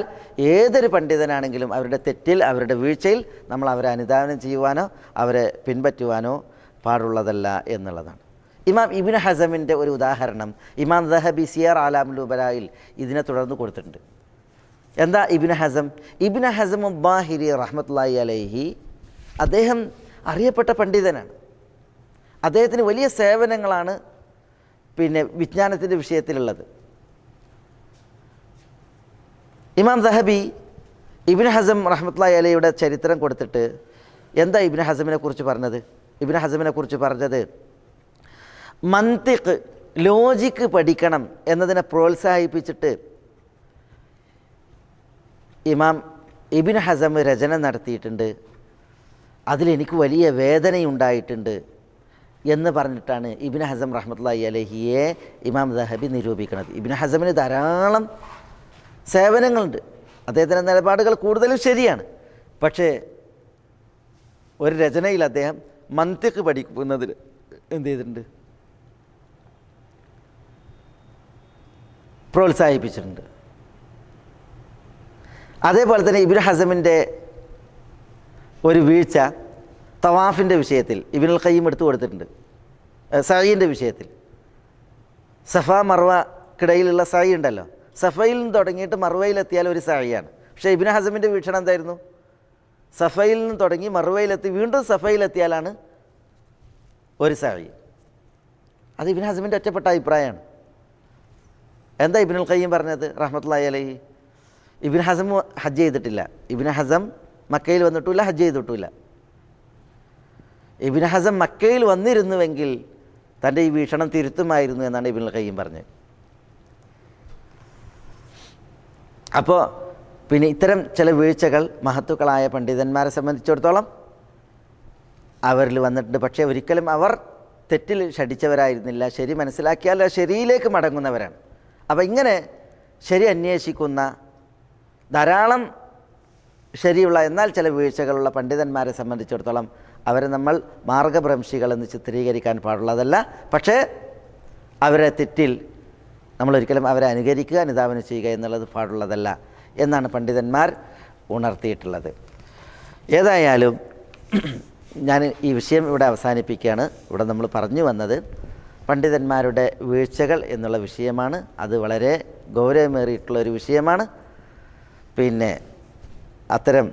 ഏതൊരു പണ്ഡിതനാണെങ്കിലും അവരുടെ തെറ്റിൽ, അവരുടെ വീഴ്ചയിൽ നമ്മൾ അവരെ അനുധാവനം ചെയ്യുവാനോ അവരെ പിൻപറ്റുവാനോ പാടുള്ളതല്ല എന്നുള്ളതാണ്. ഇമാം ഇബ്നു ഹസമിൻ്റെ ഒരു ഉദാഹരണം ഇമാം ദഹബി സിയർ ആലാമുൽ നുബലായിൽ ഇതിനെ തുടർന്ന് കൊടുത്തിട്ടുണ്ട്. എന്താ ഇബ്നു ഹസം? ഇബ്നു ഹസം അബ്ബാഹിരി റഹ്മത്തുള്ളാഹി അലൈഹി അദ്ദേഹം അറിയപ്പെട്ട പണ്ഡിതനാണ്. അദ്ദേഹത്തിന് വലിയ സേവനങ്ങളാണ് വിജ്ഞാനത്തിൻ്റെ വിഷയത്തിലുള്ളത്. ഇമാം ദഹബി ഇബ്നു ഹസം റഹ്മത്തുള്ളാഹി അലൈഹിയുടെ ചരിത്രം കൊടുത്തിട്ട് എന്താ ഇബ്നു ഹസമിനെ കുറിച്ച് പറഞ്ഞത്? ഇബ്നു ഹസമിനെ കുറിച്ച് പറഞ്ഞത് മന്തിഖ്, ലോജിക്ക് പഠിക്കണം എന്നതിനെ പ്രോത്സാഹിപ്പിച്ചിട്ട് ഇമാം ഇബ്നു ഹസം രചന നടത്തിയിട്ടുണ്ട്. അതിലെനിക്ക് വലിയ വേദനയുണ്ടായിട്ടുണ്ട് എന്ന് പറഞ്ഞിട്ടാണ് ഇബ്നു ഹസം റഹ്മത്തുള്ളാഹി അലൈഹിയെ ഇമാം ദഹബി നിരൂപിക്കുന്നത്. ഇബ്നു ഹസമിന് ധാരാളം സേവനങ്ങളുണ്ട്. അദ്ദേഹത്തിൻ്റെ നിലപാടുകൾ കൂടുതലും ശരിയാണ്. പക്ഷേ ഒരു രചനയിൽ അദ്ദേഹം മന്തിഖ് പഠിക്കുന്നതിൽ എന്ത് ചെയ്തിട്ടുണ്ട്? പ്രോത്സാഹിപ്പിച്ചിട്ടുണ്ട്. അതേപോലെ തന്നെ ഇബ്നു ഹസമിൻ്റെ ഒരു വീഴ്ച തവാഫിൻ്റെ വിഷയത്തിൽ ഇബ്നുൽ ഖയ്യിം എടുത്തു കൊടുത്തിട്ടുണ്ട്. സഈൻ്റെ വിഷയത്തിൽ സഫ മർവക്കിടയിലുള്ള സഈ ഉണ്ടല്ലോ, സഫയിൽ നിന്ന് തുടങ്ങിയിട്ട് മർവയിലെത്തിയാൽ ഒരു സഈയാണ്. പക്ഷേ ഇബ്നു ഹസമിൻ്റെ വീക്ഷണം എന്തായിരുന്നു? സഫയിൽ നിന്ന് തുടങ്ങി മർവയിലെത്തി വീണ്ടും സഫയിലെത്തിയാലാണ് ഒരു സഈ. അത് ഇബ്നു ഹസമിൻ്റെ ഒറ്റപ്പെട്ട അഭിപ്രായമാണ്. എന്താ ഇബ്നുൽ ഖയ്യിം പറഞ്ഞത് റഹ്മത്തുള്ളാഹി അലൈഹി? ഇബ്നു ഹസം ഹജ്ജ് ചെയ്തിട്ടില്ല. ഇബ്നു ഹസം മക്കയിൽ വന്നിട്ടില്ല, ഹജ്ജ് ചെയ്തിട്ടില്ല. ഇബ്നു ഹസം മക്കയിൽ വന്നിരുന്നുവെങ്കിൽ തൻ്റെ ഈ വീക്ഷണം തിരുത്തുമായിരുന്നു എന്നാണ് ഇബ്നുൽ ഖയ്യിം പറഞ്ഞത്. അപ്പോൾ പിന്നെ ഇത്തരം ചില വീഴ്ചകൾ മഹത്തുക്കളായ പണ്ഡിതന്മാരെ സംബന്ധിച്ചിടത്തോളം അവരിൽ വന്നിട്ടുണ്ട്. പക്ഷേ ഒരിക്കലും അവർ തെറ്റിൽ ഷടിച്ചവരായിരുന്നില്ല. ശരി മനസ്സിലാക്കിയാൽ ശരിയിലേക്ക് മടങ്ങുന്നവരാണ്. അപ്പോൾ ഇങ്ങനെ ശരി അന്വേഷിക്കുന്ന ധാരാളം ശരിയുള്ള എന്നാൽ ചില വീഴ്ചകളുള്ള പണ്ഡിതന്മാരെ സംബന്ധിച്ചിടത്തോളം അവരെ നമ്മൾ മാർഗഭ്രംശികളെന്ന് ചിത്രീകരിക്കാൻ പാടുള്ളതല്ല. പക്ഷേ അവരെ തെറ്റിൽ നമ്മളൊരിക്കലും അവരെ അനുകരിക്കുക, അനുധാവനം ചെയ്യുക എന്നുള്ളത് പാടുള്ളതല്ല എന്നാണ് പണ്ഡിതന്മാർ ഉണർത്തിയിട്ടുള്ളത്. ഏതായാലും ഞാൻ ഈ വിഷയം ഇവിടെ അവസാനിപ്പിക്കുകയാണ്. ഇവിടെ നമ്മൾ പറഞ്ഞു വന്നത് പണ്ഡിതന്മാരുടെ വീഴ്ചകൾ എന്നുള്ള വിഷയമാണ്. അത് വളരെ ഗൗരവമേറിയിട്ടുള്ളൊരു വിഷയമാണ്. പിന്നെ അത്തരം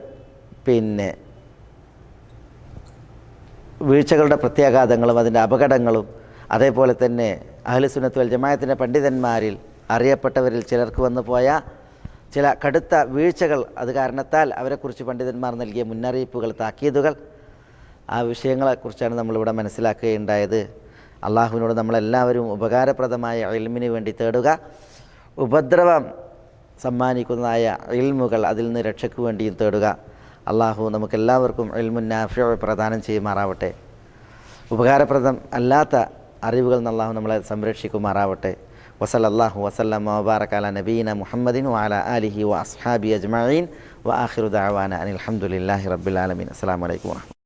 വീഴ്ചകളുടെ പ്രത്യാഘാതങ്ങളും അതിൻ്റെ അപകടങ്ങളും അതേപോലെ തന്നെ അഹ്ലുസുന്നത്ത് വൽ ജമാഅത്തിൻ്റെ പണ്ഡിതന്മാരിൽ അറിയപ്പെട്ടവരിൽ ചിലർക്ക് വന്നു പോയ ചില കടുത്ത വീഴ്ചകൾ, അത് കാരണത്താൽ അവരെക്കുറിച്ച് പണ്ഡിതന്മാർ നൽകിയ മുന്നറിയിപ്പുകൾ, താക്കീതുകൾ, ആ വിഷയങ്ങളെക്കുറിച്ചാണ് നമ്മളിവിടെ മനസ്സിലാക്കുകയുണ്ടായത്. അള്ളാഹുവിനോട് നമ്മളെല്ലാവരും ഉപകാരപ്രദമായ ഇൽമിന് വേണ്ടി തേടുക, ഉപദ്രവം സമ്മാനിക്കുന്നതായ ഇൽമുകൾ അതിൽ നിന്ന് രക്ഷയ്ക്ക് വേണ്ടിയും തേടുക. അള്ളാഹു നമുക്കെല്ലാവർക്കും ഇൽമുൻ നാഫിഅ പ്രദാനം ചെയ്യുമാറാവട്ടെ. ഉപകാരപ്രദം അല്ലാത്ത അറിവുകൾ നിന്ന് അള്ളാഹു നമ്മളെ സംരക്ഷിക്കുമാറാവട്ടെ. വസല്ലല്ലാഹു വസല്ലമ വബാറക അലാ നബീന മുഹമ്മദിൻ വഅലാ ആലിഹി വഅസ്ഹാബി അജ്മഈൻ വആഖിറു ദഅവാന അനിൽ ഹംദുലില്ലാഹി റബ്ബിൽ ആലമീൻ. അസ്സലാമു അലൈക്കും.